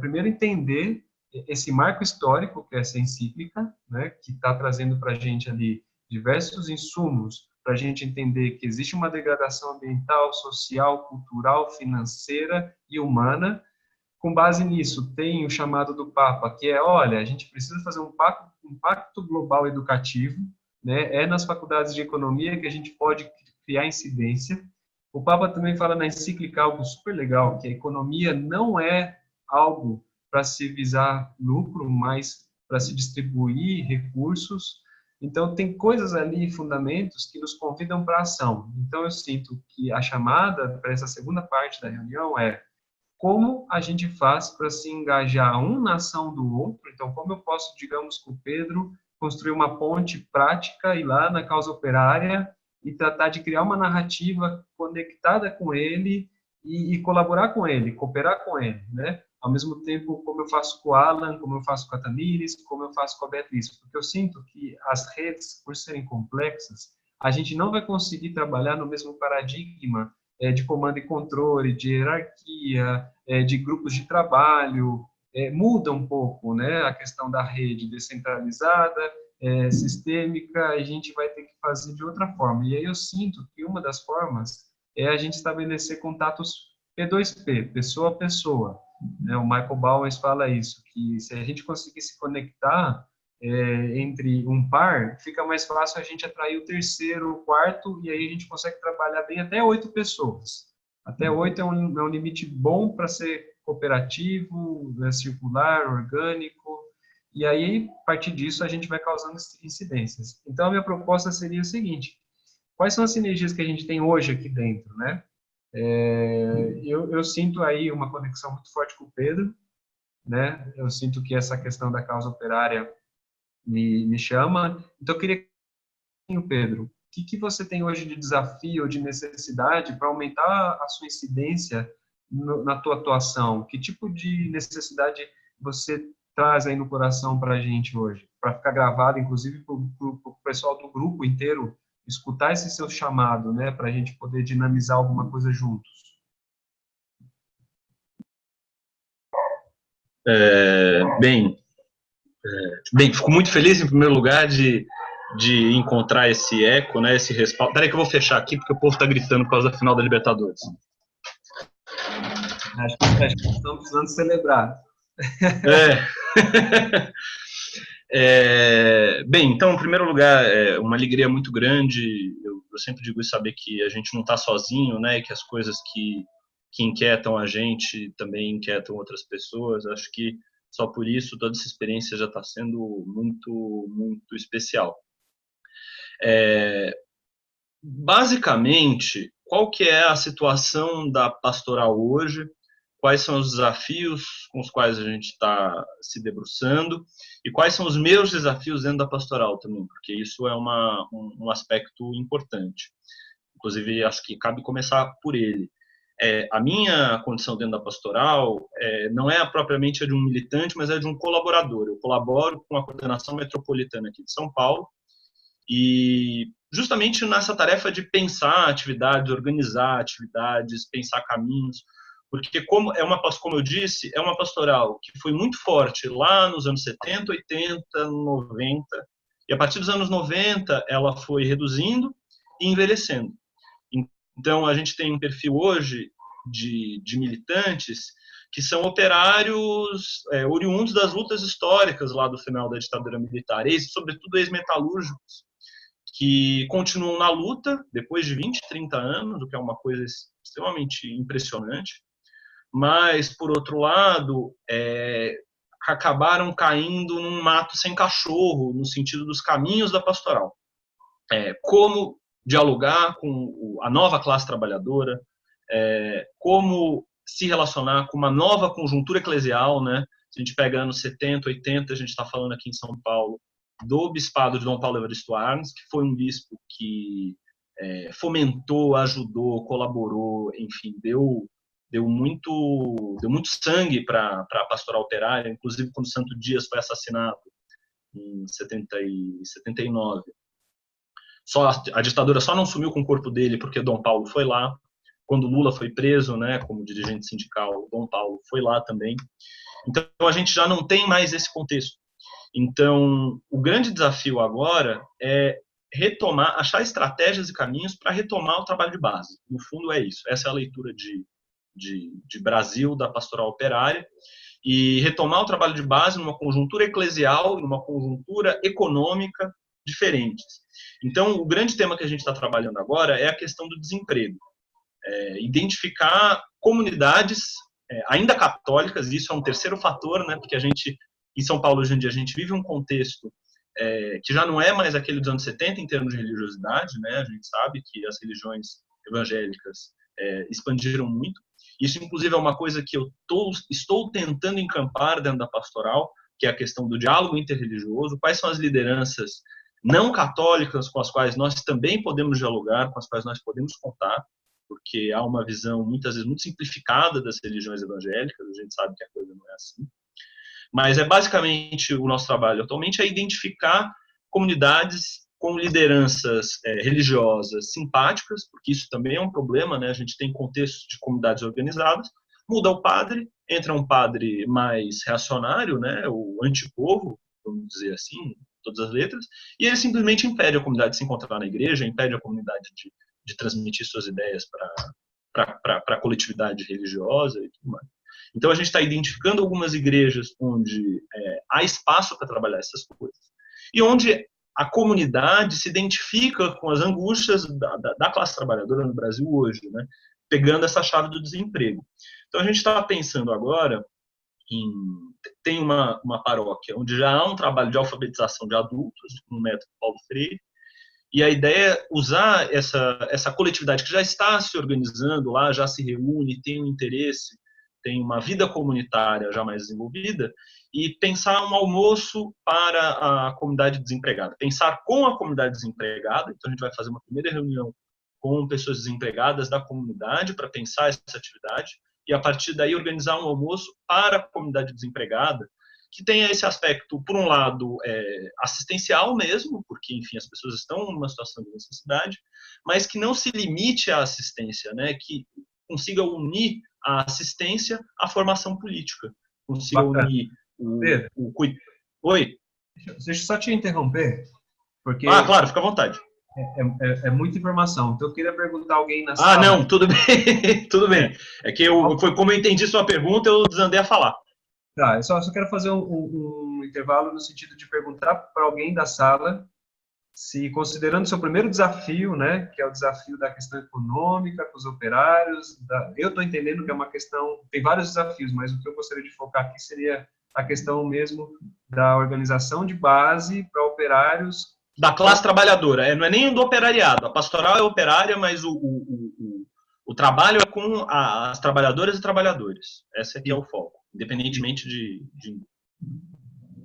primeiro, entender esse marco histórico, que é essa encíclica, né? Que está trazendo para a gente ali diversos insumos para a gente entender que existe uma degradação ambiental, social, cultural, financeira e humana. Com base nisso, tem o chamado do Papa, que olha, a gente precisa fazer um pacto global educativo, né? É nas faculdades de economia que a gente pode criar incidência. O Papa também fala na encíclica algo super legal, que a economia não é algo para se visar lucro, mas para se distribuir recursos. Então, tem coisas ali, fundamentos, que nos convidam para a ação. Então, eu sinto que a chamada para essa segunda parte da reunião como a gente faz para se engajar um na ação do outro. Então, como eu posso, digamos, com o Pedro, construir uma ponte prática, ir lá na causa operária e tratar de criar uma narrativa conectada com ele e colaborar com ele, cooperar com ele, né? Ao mesmo tempo, como eu faço com o Alan, como eu faço com a Tamires, como eu faço com a Beatriz, porque eu sinto que as redes, por serem complexas, a gente não vai conseguir trabalhar no mesmo paradigma de comando e controle, de hierarquia, de grupos de trabalho. Muda um pouco, né, a questão da rede descentralizada, sistêmica, a gente vai ter que fazer de outra forma. E aí eu sinto que uma das formas é a gente estabelecer contatos P2P, pessoa a pessoa. Né? O Michael Bowers fala isso, que se a gente conseguir se conectar entre um par, fica mais fácil a gente atrair o terceiro, o quarto, e aí a gente consegue trabalhar bem até 8 pessoas. Até 8 é um limite bom para ser cooperativo, circular, orgânico, e aí, a partir disso, a gente vai causando incidências. Então, a minha proposta seria o seguinte: quais são as sinergias que a gente tem hoje aqui dentro, né? Eu sinto aí uma conexão muito forte com o Pedro, né? Eu sinto que essa questão da causa operária me chama. Então, eu queria, Pedro, o que você tem hoje de desafio, de necessidade para aumentar a sua incidência na tua atuação? Que tipo de necessidade você traz aí no coração para a gente hoje? Para ficar gravado, inclusive, para o pessoal do grupo inteiro escutar esse seu chamado, né? Para a gente poder dinamizar alguma coisa juntos. Bem, fico muito feliz, em primeiro lugar, de encontrar esse eco, né, esse respaldo. Peraí que eu vou fechar aqui, porque o povo está gritando por causa da final da Libertadores. Acho que estão precisando celebrar. Bem, então, em primeiro lugar, uma alegria muito grande. Eu sempre digo isso, saber que a gente não está sozinho, né, e que as coisas que inquietam a gente também inquietam outras pessoas. Acho que só por isso toda essa experiência já está sendo muito, muito especial. Basicamente, qual que é a situação da pastoral hoje? Quais são os desafios com os quais a gente está se debruçando e quais são os meus desafios dentro da pastoral também, porque isso é um aspecto importante. Inclusive, acho que cabe começar por ele. A minha condição dentro da pastoral não é propriamente a de um militante, mas é de um colaborador. Eu colaboro com a coordenação metropolitana aqui de São Paulo e justamente nessa tarefa de pensar atividades, organizar atividades, pensar caminhos, porque como eu disse, é uma pastoral que foi muito forte lá nos anos 70, 80, 90, e a partir dos anos 90 ela foi reduzindo e envelhecendo. Então, a gente tem um perfil hoje de militantes que são operários oriundos das lutas históricas lá do final da ditadura militar, sobretudo ex-metalúrgicos, que continuam na luta depois de 20, 30 anos, o que é uma coisa extremamente impressionante, mas, por outro lado, acabaram caindo num mato sem cachorro, no sentido dos caminhos da pastoral. Como dialogar com a nova classe trabalhadora, como se relacionar com uma nova conjuntura eclesial, né? Se a gente pega anos 70, 80, a gente está falando aqui em São Paulo do bispado de Dom Paulo Evaristo Arnes, que foi um bispo que fomentou, ajudou, colaborou, enfim, deu muito sangue para a pastoral operária, inclusive quando Santo Dias foi assassinado em 79. A ditadura só não sumiu com o corpo dele porque Dom Paulo foi lá. Quando Lula foi preso, né, como dirigente sindical, Dom Paulo foi lá também. Então, a gente já não tem mais esse contexto. Então, o grande desafio agora é achar estratégias e caminhos para retomar o trabalho de base. No fundo, é isso. Essa é a leitura de Brasil, da pastoral operária, e retomar o trabalho de base numa conjuntura eclesial, numa conjuntura econômica diferentes. Então, o grande tema que a gente está trabalhando agora é a questão do desemprego. Identificar comunidades ainda católicas, isso é um terceiro fator, né, porque a gente, em São Paulo, hoje em dia, a gente vive um contexto que já não é mais aquele dos anos 70 em termos de religiosidade, né, a gente sabe que as religiões evangélicas expandiram muito, Isso, inclusive, é uma coisa que eu estou tentando encampar dentro da pastoral, que é a questão do diálogo interreligioso, quais são as lideranças não católicas com as quais nós também podemos dialogar, com as quais nós podemos contar, porque há uma visão, muitas vezes, muito simplificada das religiões evangélicas, a gente sabe que a coisa não é assim. Mas é basicamente o nosso trabalho atualmente é identificar comunidades com lideranças religiosas simpáticas, porque isso também é um problema, né? A gente tem contextos de comunidades organizadas, muda o padre, entra um padre mais reacionário, né? O antipovo, vamos dizer assim, todas as letras, e ele simplesmente impede a comunidade de se encontrar na igreja, impede a comunidade de transmitir suas ideias para a coletividade religiosa e tudo mais. Então, a gente está identificando algumas igrejas onde há espaço para trabalhar essas coisas. E onde a comunidade se identifica com as angústias da classe trabalhadora no Brasil hoje, né? Pegando essa chave do desemprego. Então, a gente está pensando agora tem uma paróquia onde já há um trabalho de alfabetização de adultos, no método Paulo Freire, e a ideia é usar essa coletividade que já está se organizando lá, já se reúne, tem um interesse, tem uma vida comunitária já mais desenvolvida, e pensar um almoço para a comunidade desempregada. Pensar com a comunidade desempregada, então a gente vai fazer uma primeira reunião com pessoas desempregadas da comunidade para pensar essa atividade, e a partir daí organizar um almoço para a comunidade desempregada, que tenha esse aspecto, por um lado, assistencial mesmo, porque, enfim, as pessoas estão numa situação de necessidade, mas que não se limite à assistência, né? Que consiga unir a assistência à formação política, consiga Bacana. unir Pedro, Oi? Deixa eu só te interromper, porque Claro, fica à vontade. é muita informação. Então, eu queria perguntar a alguém na sala. Não, tudo bem, tudo bem. É que foi como eu entendi sua pergunta, eu desandei a falar. Tá, eu só quero fazer um intervalo no sentido de perguntar para alguém da sala se, considerando o seu primeiro desafio, né, que é o desafio da questão econômica com os operários, eu estou entendendo que é uma questão, tem vários desafios, mas o que eu gostaria de focar aqui seria a questão mesmo da organização de base para operários. Da classe trabalhadora, não é nem do operariado, a pastoral é operária, mas o trabalho é com as trabalhadoras e trabalhadores, esse aqui é o foco, independentemente de...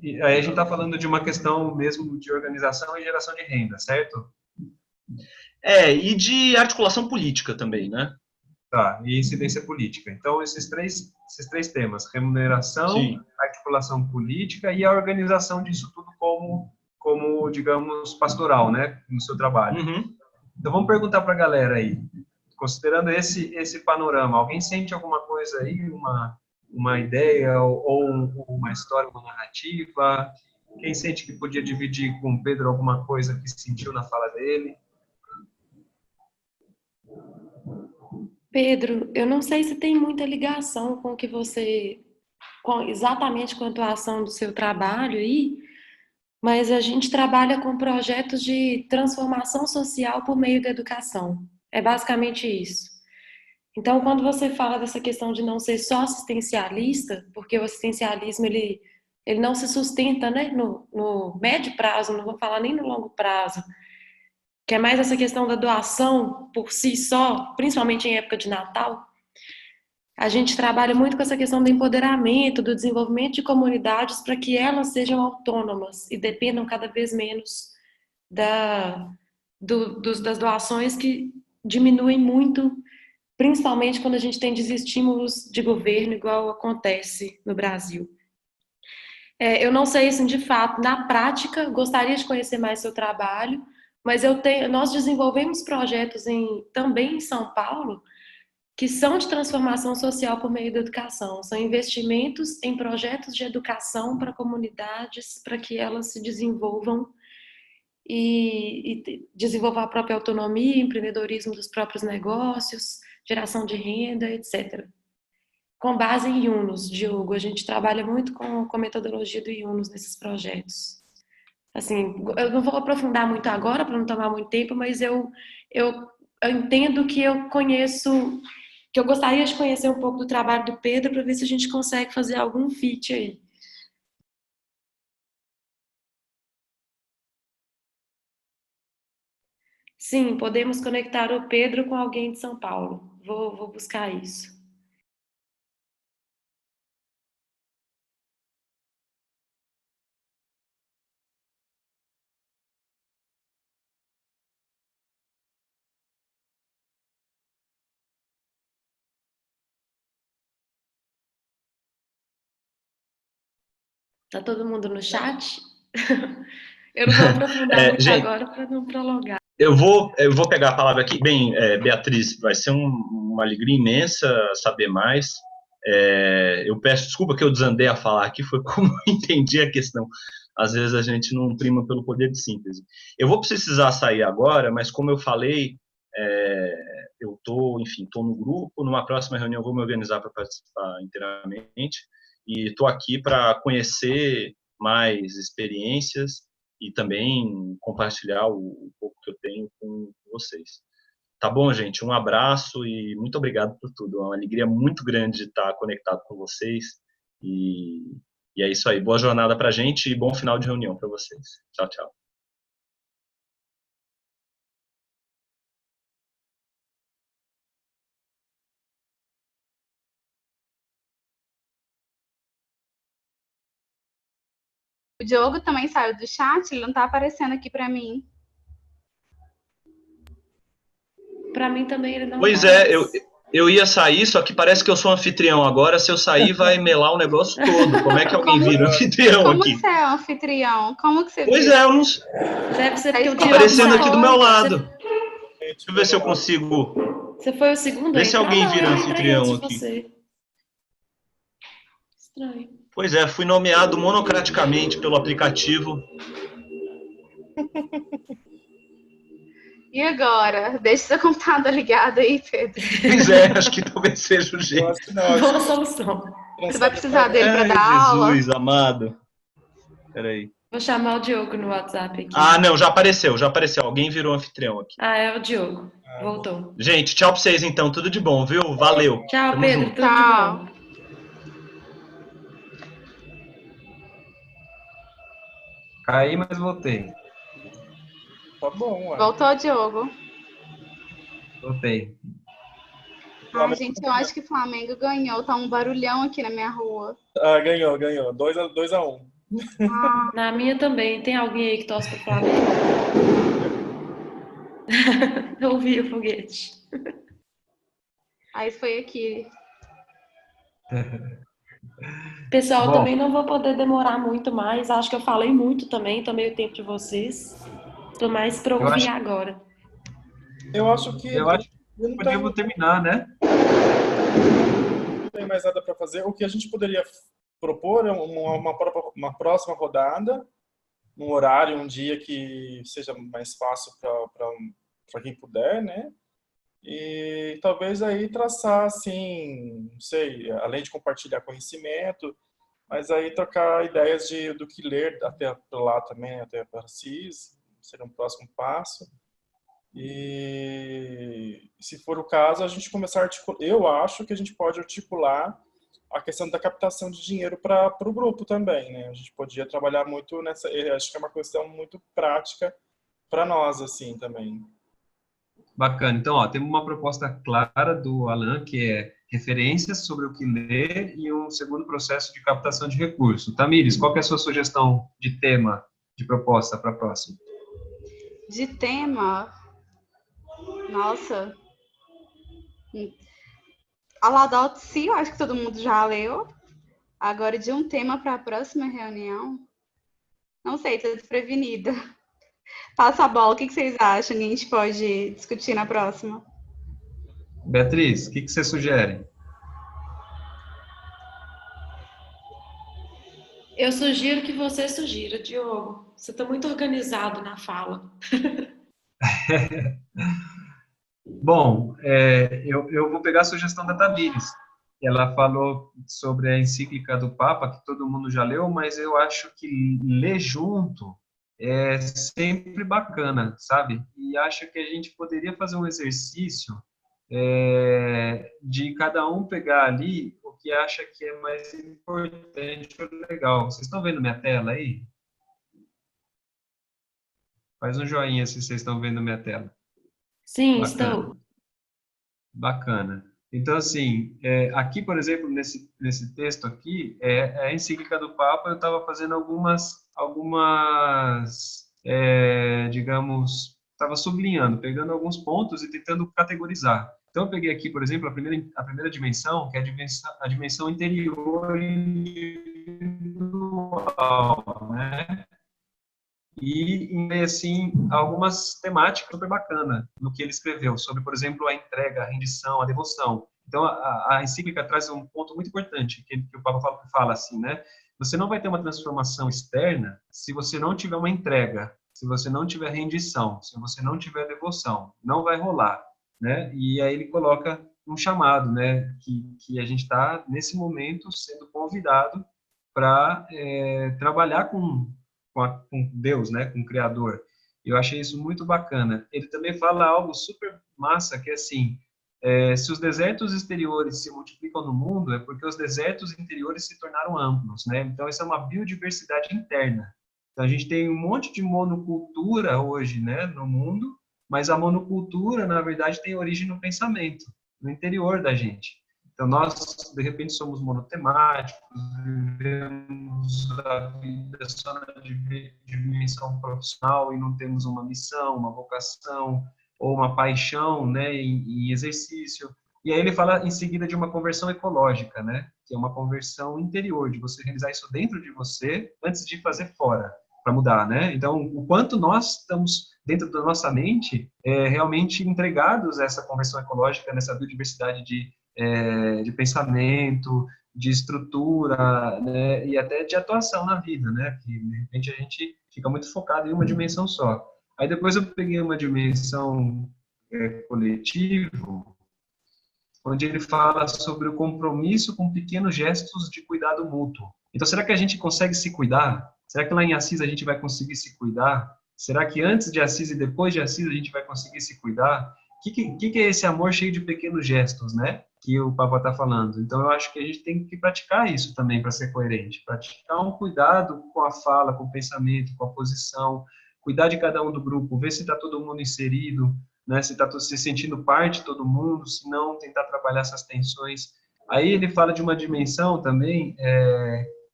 E aí a gente está falando de uma questão mesmo de organização e geração de renda, certo? E de articulação política também, né? Tá, e incidência política. Então, esses três temas, remuneração, Sim. articulação política e a organização disso tudo como digamos, pastoral, né, no seu trabalho. Uhum. Então, vamos perguntar para a galera aí, considerando esse panorama, alguém sente alguma coisa aí, uma ideia ou uma história, uma narrativa? Quem sente que podia dividir com o Pedro alguma coisa que sentiu na fala dele? Pedro, eu não sei se tem muita ligação com o que exatamente com a atuação do seu trabalho aí, mas a gente trabalha com projetos de transformação social por meio da educação. É basicamente isso. Então, quando você fala dessa questão de não ser só assistencialista, porque o assistencialismo ele não se sustenta, né, no médio prazo, não vou falar nem no longo prazo, que é mais essa questão da doação por si só, principalmente em época de Natal. A gente trabalha muito com essa questão do empoderamento, do desenvolvimento de comunidades para que elas sejam autônomas e dependam cada vez menos das doações que diminuem muito, principalmente quando a gente tem desestímulos de governo, igual acontece no Brasil. Eu não sei, assim, de fato, na prática, gostaria de conhecer mais seu trabalho, mas nós desenvolvemos projetos também em São Paulo, que são de transformação social por meio da educação. São investimentos em projetos de educação para comunidades, para que elas se desenvolvam e desenvolvam a própria autonomia, empreendedorismo dos próprios negócios, geração de renda, etc. Com base em Yunus, Diogo, a gente trabalha muito com a metodologia do Yunus nesses projetos. Assim, eu não vou aprofundar muito agora para não tomar muito tempo, mas eu entendo que eu conheço, que eu gostaria de conhecer um pouco do trabalho do Pedro para ver se a gente consegue fazer algum fit aí. Sim, podemos conectar o Pedro com alguém de São Paulo. Vou buscar isso. Tá todo mundo no chat? Eu não vou aprofundar muito gente, agora para não prolongar. Eu vou pegar a palavra aqui. Bem, Beatriz, vai ser uma alegria imensa saber mais. Eu peço desculpa que eu desandei a falar aqui, foi como eu entendi a questão. Às vezes a gente não prima pelo poder de síntese. Eu vou precisar sair agora, mas como eu falei, eu estou no grupo, numa próxima reunião eu vou me organizar para participar inteiramente, e estou aqui para conhecer mais experiências e também compartilhar o pouco que eu tenho com vocês. Tá bom, gente? Um abraço e muito obrigado por tudo. É uma alegria muito grande de estar conectado com vocês. E é isso aí. Boa jornada para a gente e bom final de reunião para vocês. Tchau, tchau. O Diogo também saiu do chat, ele não tá aparecendo aqui para mim. Para mim também ele não Pois eu ia sair, só que parece que eu sou anfitrião agora. Se eu sair, vai melar o negócio todo. Como é que alguém vira anfitrião aqui? Como você é anfitrião? Como que você Pois vira? eu não sei. Deve ser porque o Tá Diogo aparecendo aqui do saiu. meu lado. Deixa eu ver se eu consigo. Você foi o segundo Vê aí? se alguém vira eu entrei anfitrião antes de aqui. você. Estranho. Pois é, fui nomeado monocraticamente pelo aplicativo. E agora? Deixa seu computador ligado aí, Pedro. Pois é, acho que talvez seja o jeito. Boa solução. Você vai precisar dele para dar Jesus aula? amado. Peraí. Vou chamar o Diogo no WhatsApp aqui. Ah, não, já apareceu. Alguém virou anfitrião aqui. Ah, é o Diogo. Voltou. Gente, tchau pra vocês então. Tudo de bom, viu? Valeu. Tchau, Tamo Pedro. junto. Tudo de bom. Caí, mas voltei. Tá bom, ué. Voltou, Diogo? Voltei. Ai, gente, eu acho que o Flamengo ganhou. Tá um barulhão aqui na minha rua. Ah, ganhou. 2-1. Ah, Na minha também. Tem alguém aí que torce pro Flamengo? Eu ouvi o foguete. aí foi aqui. Pessoal, Bom. também não vou poder demorar muito mais. Acho que eu falei muito também. Tomei o tempo de vocês. Tô mais pra ouvir agora. Eu acho que não Podemos terminar, né? tem mais nada para fazer. O que a gente poderia propor é uma próxima rodada, num horário, um dia que seja mais fácil para quem puder, né? E talvez aí traçar, assim, não sei, além de compartilhar conhecimento, mas aí trocar ideias do que ler até para lá também, até para CIS, seria um próximo passo. E se for o caso, a gente começar a articular. Eu acho que a gente pode articular a questão da captação de dinheiro para o grupo também, né? A gente podia trabalhar muito nessa. Acho que é uma questão muito prática para nós, assim, também. Bacana. Então, ó, temos uma proposta clara do Alan, que é referências sobre o que ler e um segundo processo de captação de recursos. Tamires, qual que é a sua sugestão de tema, de proposta para a próxima? De tema? Nossa. A Laudato Si, eu acho que todo mundo já leu. Agora, de um tema para a próxima reunião, não sei, estou desprevenida. Passa a bola, o que vocês acham que a gente pode discutir na próxima? Beatriz, o que você sugere? Eu sugiro que você sugira, Diogo. Você está muito organizado na fala. Bom, eu vou pegar a sugestão da Tamires. Ela falou sobre a encíclica do Papa, que todo mundo já leu, mas eu acho que ler junto é sempre bacana, sabe? E acho que a gente poderia fazer um exercício de cada um pegar ali o que acha que é mais importante ou legal. Vocês estão vendo minha tela aí? Faz um joinha se vocês estão vendo minha tela. Sim, Bacana. estou. Bacana. Então, assim, aqui, por exemplo, nesse texto aqui, a encíclica do Papa, eu estava fazendo algumas digamos, estava sublinhando, pegando alguns pontos e tentando categorizar. Então, eu peguei aqui, por exemplo, a primeira dimensão, que é a dimensão interior individual. pessoal, né? E, assim, algumas temáticas super bacanas no que ele escreveu, sobre, por exemplo, a entrega, a rendição, a devoção. Então, a encíclica traz um ponto muito importante, que o Papa fala assim, né? Você não vai ter uma transformação externa se você não tiver uma entrega, se você não tiver rendição, se você não tiver devoção. Não vai rolar, né? E aí ele coloca um chamado, né? Que a gente está, nesse momento, sendo convidado para trabalhar com Deus, né, com o Criador. Eu achei isso muito bacana. Ele também fala algo super massa, que é assim, se os desertos exteriores se multiplicam no mundo, é porque os desertos interiores se tornaram amplos, né? Então, isso é uma biodiversidade interna. Então, a gente tem um monte de monocultura hoje, né, no mundo, mas a monocultura, na verdade, tem origem no pensamento, no interior da gente. Então, nós, de repente, somos monotemáticos, vivemos a vida só na dimensão profissional e não temos uma missão, uma vocação ou uma paixão, né, em exercício. E aí ele fala em seguida de uma conversão ecológica, né, que é uma conversão interior, de você realizar isso dentro de você antes de fazer fora, para mudar, né? Então, o quanto nós estamos dentro da nossa mente realmente entregados a essa conversão ecológica, nessa biodiversidade de pensamento, de estrutura, né, e até de atuação na vida, né, que de repente a gente fica muito focado em uma dimensão só. Aí depois eu peguei uma dimensão coletivo, onde ele fala sobre o compromisso com pequenos gestos de cuidado mútuo. Então, será que a gente consegue se cuidar? Será que lá em Assis a gente vai conseguir se cuidar? Será que antes de Assis e depois de Assis a gente vai conseguir se cuidar? O que é esse amor cheio de pequenos gestos, né? Que o Papa está falando. Então, eu acho que a gente tem que praticar isso também para ser coerente. Praticar um cuidado com a fala, com o pensamento, com a posição, cuidar de cada um do grupo, ver se está todo mundo inserido, né? Se está se sentindo parte de todo mundo, se não, tentar trabalhar essas tensões. Aí ele fala de uma dimensão também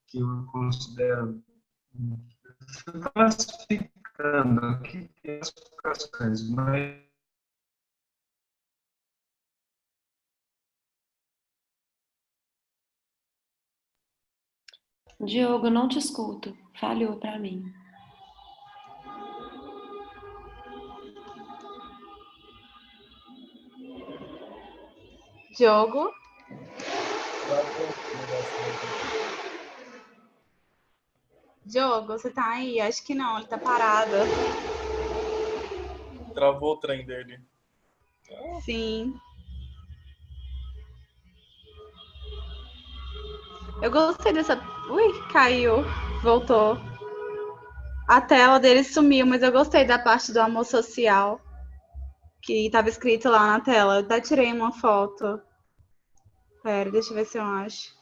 que eu considero classificando aqui as classificações, mas Diogo, não te escuto. Falhou para mim. Diogo? Diogo, você tá aí? Acho que não, ele tá parado. Travou o trem dele. Sim. Eu gostei dessa... Ui, caiu. Voltou. A tela dele sumiu, mas eu gostei da parte do amor social. Que estava escrito lá na tela. Eu até tirei uma foto. Pera, deixa eu ver se eu acho.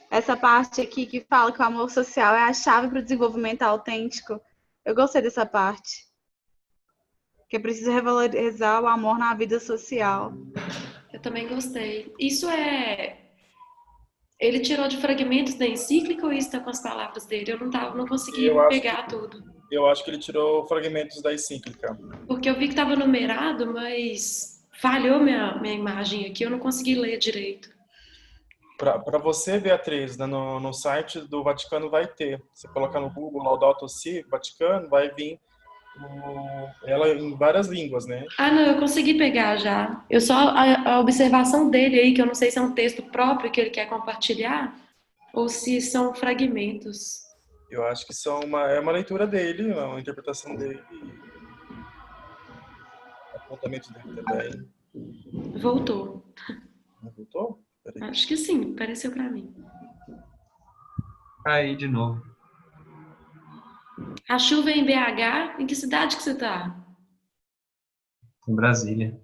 Essa parte aqui que fala que o amor social é a chave para o desenvolvimento autêntico. Eu gostei dessa parte. Que é preciso revalorizar o amor na vida social. Eu também gostei. Isso é... Ele tirou de fragmentos da encíclica ou isso está com as palavras dele? Eu não consegui pegar tudo. Eu acho que ele tirou fragmentos da encíclica. Porque eu vi que estava numerado, mas falhou minha imagem aqui, eu não consegui ler direito. Para você, Beatriz, né, no site do Vaticano vai ter. Você colocar no Google Laudato Si, Vaticano, vai vir ela em várias línguas, né? Ah, não, eu consegui pegar já. Eu só a observação dele aí, que eu não sei se é um texto próprio que ele quer compartilhar ou se são fragmentos. Eu acho que é uma leitura dele, uma interpretação dele. Apontamento dele também. Voltou. Não voltou? Peraí. Acho que sim, pareceu pra mim. aí de novo. A chuva é em BH? Em que cidade que você tá? Em Brasília.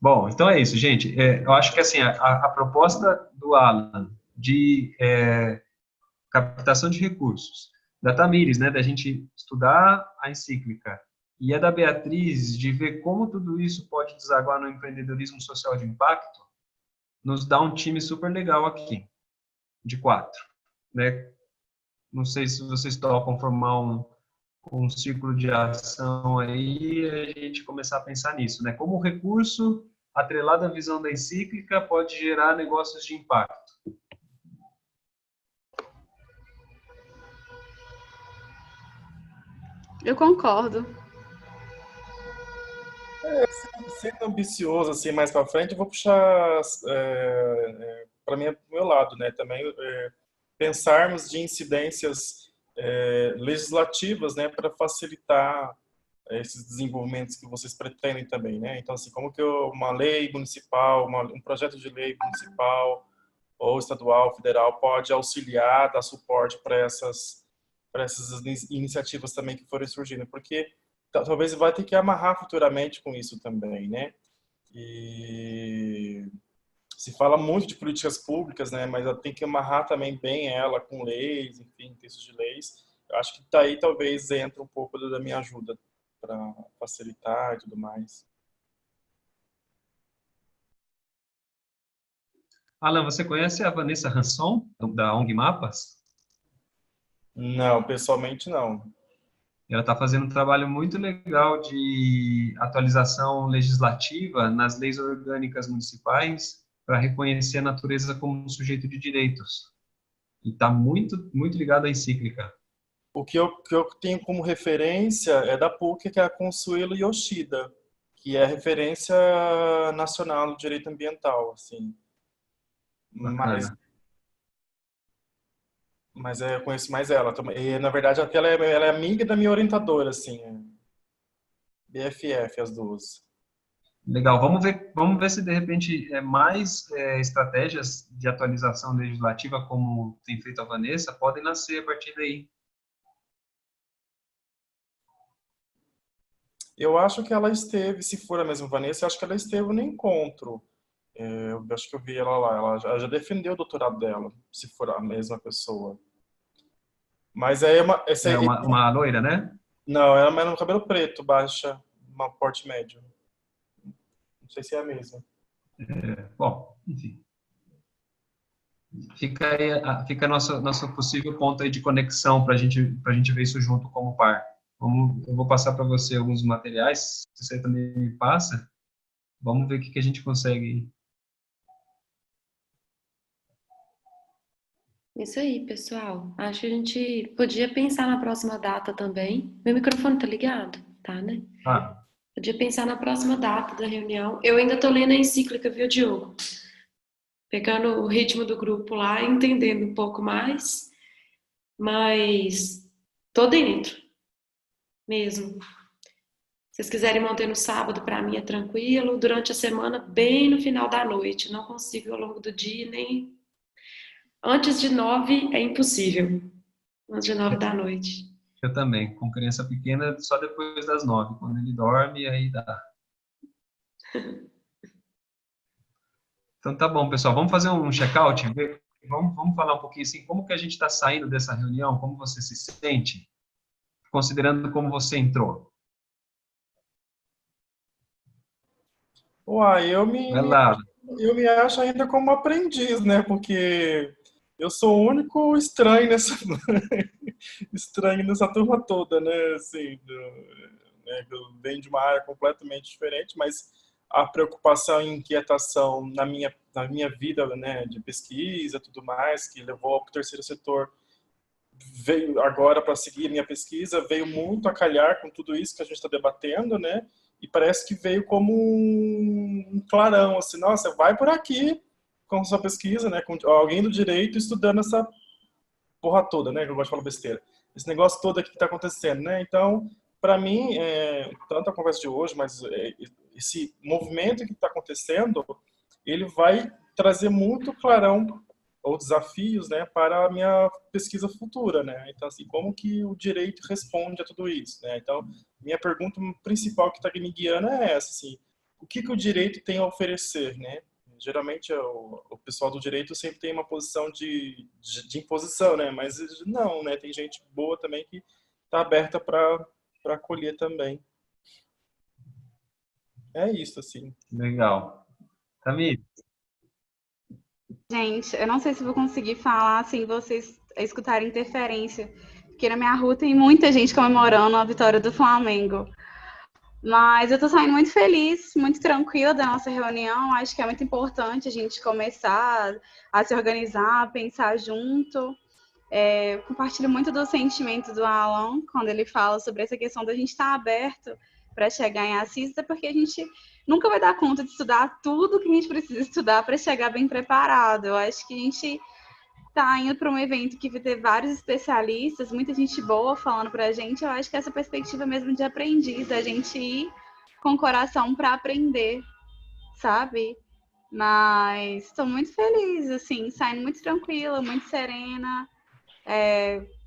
Bom, então é isso, gente. Eu acho que assim a proposta do Alan de captação de recursos, da Tamires, né, da gente estudar a encíclica, e a da Beatriz de ver como tudo isso pode desaguar no empreendedorismo social de impacto, nos dá um time super legal aqui, de 4, né? Não sei se vocês topam formar um círculo de ação aí e a gente começar a pensar nisso, né? Como o recurso atrelado à visão da encíclica pode gerar negócios de impacto. Eu concordo. Sendo ambicioso, assim, mais para frente, eu vou puxar para meu lado, né? Também pensarmos de incidências legislativas, né, para facilitar esses desenvolvimentos que vocês pretendem também, né? Então, assim, como que uma lei municipal, um projeto de lei municipal ou estadual, federal, pode auxiliar, dar suporte para essas iniciativas também que forem surgindo, porque talvez vai ter que amarrar futuramente com isso também, né? E se fala muito de políticas públicas, né? Mas tem que amarrar também bem ela com leis, enfim, textos de leis. Eu acho que daí talvez entra um pouco da minha ajuda para facilitar e tudo mais. Alan, você conhece a Vanessa Hanson, da ONG Mapas? Não, pessoalmente não. Ela está fazendo um trabalho muito legal de atualização legislativa nas leis orgânicas municipais para reconhecer a natureza como um sujeito de direitos. E está muito, muito ligado à encíclica. O que eu tenho como referência é da PUC, que é a Consuelo Yoshida, que é referência nacional no direito ambiental, assim. Mas, Bacana. mas eu conheço mais ela também. E, na verdade, até ela é amiga da minha orientadora, assim. BFF, as duas. Legal. Vamos ver se de repente mais estratégias de atualização legislativa, como tem feito a Vanessa, podem nascer a partir daí. Eu acho que ela esteve, se for a mesma Vanessa, eu acho que ela esteve no encontro. Eu acho que eu vi ela lá. Ela já defendeu o doutorado dela, se for a mesma pessoa. Mas essa É aí, uma loira, né? não, ela é no cabelo preto, baixa, uma porte médio. Não sei se é a mesma. Bom, enfim. Fica aí, fica nosso possível ponto aí de conexão para a gente ver isso junto como par. Eu vou passar para você alguns materiais, se você também me passa, vamos ver o que a gente consegue. Isso aí, pessoal. Acho que a gente podia pensar na próxima data também. Meu microfone tá ligado? Tá, né? Ah, Podia pensar na próxima data da reunião. Eu ainda tô lendo a encíclica, viu, Diogo? Pegando o ritmo do grupo lá, entendendo um pouco mais, mas tô dentro mesmo. Se vocês quiserem manter no sábado, para mim é tranquilo. Durante a semana, bem no final da noite. Não consigo ao longo do dia, nem antes de 9 é impossível. Antes de 9 da noite. eu também, com criança pequena, só depois das 9, quando ele dorme, aí dá. Então tá bom, pessoal, vamos fazer um check-out, vamos falar um pouquinho assim, como que a gente está saindo dessa reunião, como você se sente, considerando como você entrou. Uai, Vai lá. eu me acho ainda como aprendiz, né? Porque eu sou o único estranho estranho nessa turma toda, né? Assim, né? Eu venho de uma área completamente diferente, mas a preocupação e inquietação na minha vida, né, de pesquisa e tudo mais, que levou ao terceiro setor, veio agora para seguir minha pesquisa, veio muito a calhar com tudo isso que a gente está debatendo, né? E parece que veio como um clarão, assim, nossa, vai por aqui com sua pesquisa, né? Com alguém do direito estudando essa porra toda, né? Que eu gosto de falar besteira. Esse negócio todo aqui que está acontecendo, né? Então, para mim, tanto a conversa de hoje, mas esse movimento que está acontecendo, ele vai trazer muito clarão ou desafios, né, para a minha pesquisa futura, né? Então, assim, como que o direito responde a tudo isso, né? Então, minha pergunta principal que está me guiando é essa, assim, o que o direito tem a oferecer, né? Geralmente o pessoal do direito sempre tem uma posição de imposição, né? Mas não, né? Tem gente boa também que está aberta para acolher também. É isso, assim. Legal. Tamir, Gente, eu não sei se vou conseguir falar sem vocês escutarem interferência, porque na minha rua tem muita gente comemorando a vitória do Flamengo. Mas eu tô saindo muito feliz, muito tranquila da nossa reunião. Acho que é muito importante a gente começar a se organizar, a pensar junto. Eu compartilho muito do sentimento do Alan quando ele fala sobre essa questão da gente estar aberto para chegar em Assis, até porque a gente nunca vai dar conta de estudar tudo que a gente precisa estudar para chegar bem preparado. Eu acho que a gente está indo para um evento que vai ter vários especialistas, muita gente boa falando para a gente. Eu acho que essa perspectiva mesmo de aprendiz, a gente ir com o coração para aprender, sabe? Mas estou muito feliz, assim, saindo muito tranquila, muito serena.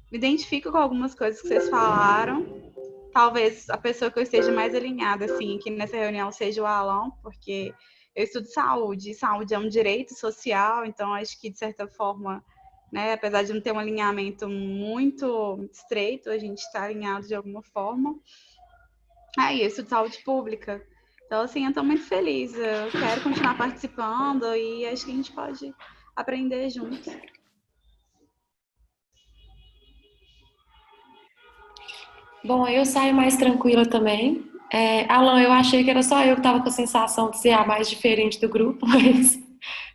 Me identifico com algumas coisas que vocês falaram. Talvez a pessoa que eu esteja mais alinhada, assim, aqui nessa reunião seja o Alan, porque eu estudo saúde, e saúde é um direito social, então acho que, de certa forma, né, apesar de não ter um alinhamento muito estreito, a gente está alinhado de alguma forma. Eu estudo saúde pública. Então, assim, eu estou muito feliz. Eu quero continuar participando e acho que a gente pode aprender junto. Bom, eu saio mais tranquila também. Alan, eu achei que era só eu que estava com a sensação de ser a mais diferente do grupo, mas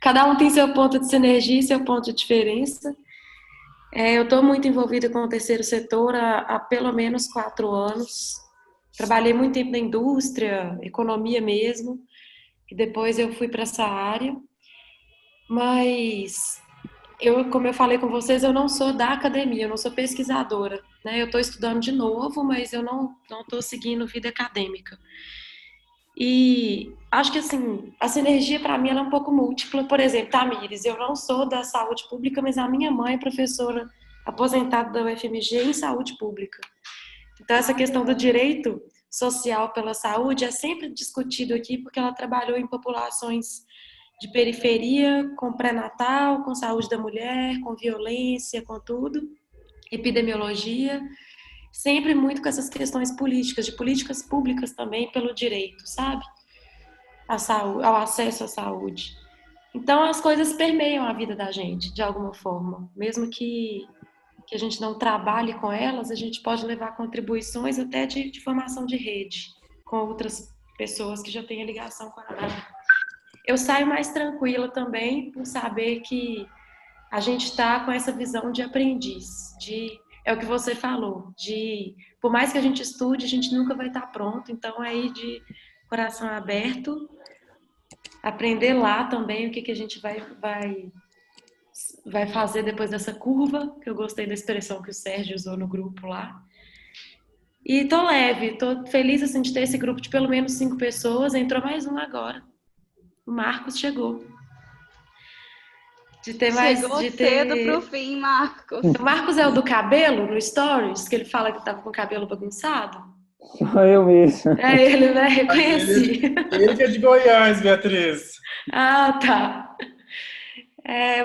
cada um tem seu ponto de sinergia e seu ponto de diferença. Eu estou muito envolvida com o terceiro setor há pelo menos 4 anos. Trabalhei muito tempo na indústria, economia mesmo, e depois eu fui para essa área. Mas como eu falei com vocês, eu não sou da academia, eu não sou pesquisadora, né? Eu estou estudando de novo, mas eu não estou seguindo vida acadêmica. E acho que, assim, a sinergia para mim ela é um pouco múltipla. Por exemplo, Tamires, eu não sou da saúde pública, mas a minha mãe é professora aposentada da UFMG em saúde pública. Então, essa questão do direito social pela saúde é sempre discutido aqui, porque ela trabalhou em populações de periferia, com pré-natal, com saúde da mulher, com violência, com tudo, epidemiologia, sempre muito com essas questões políticas, de políticas públicas também pelo direito, sabe? Ao acesso à saúde. Então, as coisas permeiam a vida da gente, de alguma forma. Mesmo que a gente não trabalhe com elas, a gente pode levar contribuições até de formação de rede, com outras pessoas que já têm ligação com a área. Eu saio mais tranquila também por saber que a gente está com essa visão de aprendiz, é o que você falou, por mais que a gente estude, a gente nunca vai estar pronto, então aí de coração aberto, aprender lá também o que a gente vai fazer depois dessa curva, que eu gostei da expressão que o Sérgio usou no grupo lá. E tô leve, tô feliz assim, de ter esse grupo de pelo menos 5 pessoas, entrou mais um agora. O Marcos chegou. Chegou cedo pro fim, Marcos. O Marcos é o do cabelo, no Stories, que ele fala que tava com o cabelo bagunçado? Sou eu mesmo. É ele, né? Reconheci. Ele que é de Goiás, Beatriz. Ah, tá.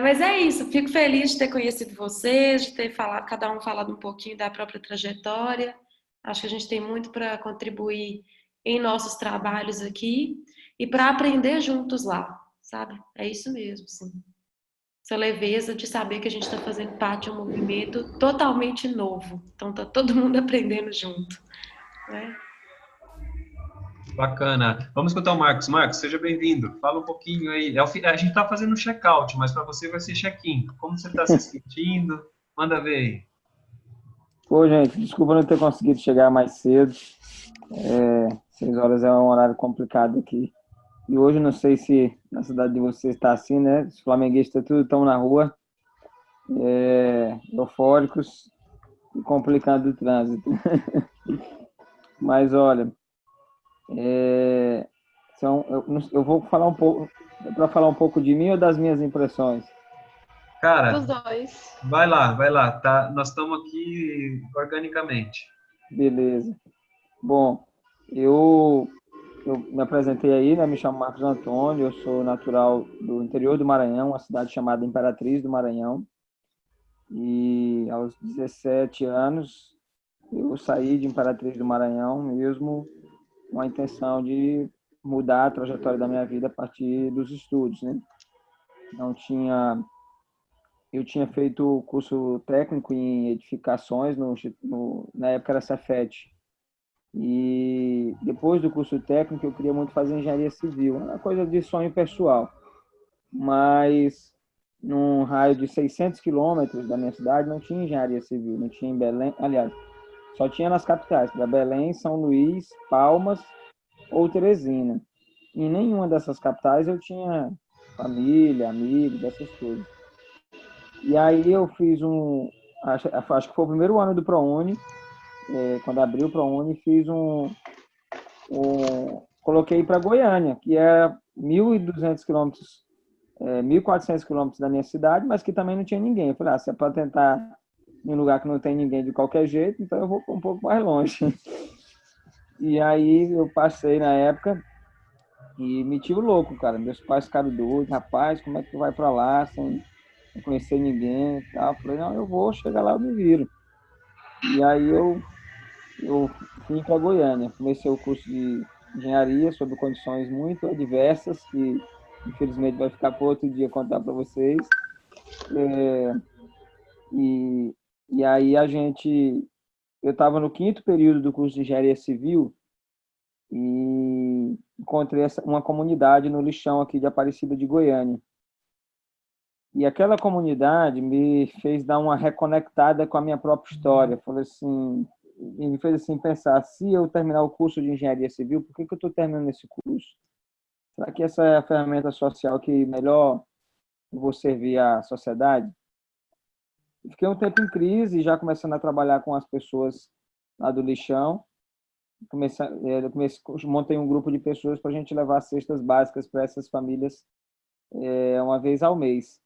Mas é isso, fico feliz de ter conhecido vocês, de ter falado, cada um falado um pouquinho da própria trajetória. Acho que a gente tem muito para contribuir em nossos trabalhos aqui e para aprender juntos lá, sabe? É isso mesmo, sim. Essa leveza de saber que a gente está fazendo parte de um movimento totalmente novo. Então tá todo mundo aprendendo junto, né? Bacana. Vamos escutar o Marcos. Marcos, seja bem-vindo. Fala um pouquinho aí. A gente está fazendo um check-out, mas para você vai ser check-in. Como você está se sentindo? Manda ver aí. Pô, gente, desculpa não ter conseguido chegar mais cedo. 6 horas é um horário complicado aqui. E hoje não sei se na cidade de vocês está assim, né? Os flamenguistas tudo estão na rua, eufóricos e complicando o trânsito. Mas olha, eu vou falar um pouco para falar um pouco de mim ou das minhas impressões. Cara, os dois. Vai lá. Tá, nós estamos aqui organicamente. Beleza. Bom, eu me apresentei aí, né? Me chamo Marcos Antônio, eu sou natural do interior do Maranhão, uma cidade chamada Imperatriz do Maranhão. E aos 17 anos, eu saí de Imperatriz do Maranhão mesmo com a intenção de mudar a trajetória da minha vida a partir dos estudos, né? Eu tinha feito curso técnico em edificações, na época era Cefet. E depois do curso técnico, eu queria muito fazer engenharia civil, uma coisa de sonho pessoal. Mas num raio de 600 quilômetros da minha cidade, não tinha engenharia civil, não tinha em Belém, aliás, só tinha nas capitais, para Belém, São Luís, Palmas ou Teresina. Em nenhuma dessas capitais eu tinha família, amigos, essas coisas. E aí eu fiz acho que foi o primeiro ano do ProUni, quando abri o ProUni, fiz coloquei para Goiânia, que é 1.200 quilômetros, 1.400 quilômetros da minha cidade, mas que também não tinha ninguém. Eu falei, se é para tentar em um lugar que não tem ninguém de qualquer jeito, então eu vou um pouco mais longe. E aí eu passei na época e meti o louco, cara. Meus pais ficaram doidos, rapaz, como é que tu vai para lá sem não conhecer ninguém e tal? Eu falei, não, eu vou, chegar lá eu me viro. E aí eu fui para Goiânia, comecei o curso de engenharia sob condições muito adversas, que infelizmente vai ficar para outro dia contar para vocês. E, e aí eu estava no 5º período do curso de engenharia civil e encontrei uma comunidade no lixão aqui de Aparecida de Goiânia. E aquela comunidade me fez dar uma reconectada com a minha própria história. Falei assim, me fez assim pensar, se eu terminar o curso de engenharia civil, por que eu estou terminando esse curso? Será que essa é a ferramenta social que melhor eu vou servir à sociedade? Fiquei um tempo em crise, já começando a trabalhar com as pessoas lá do lixão. Montei um grupo de pessoas para a gente levar cestas básicas para essas famílias uma vez ao mês.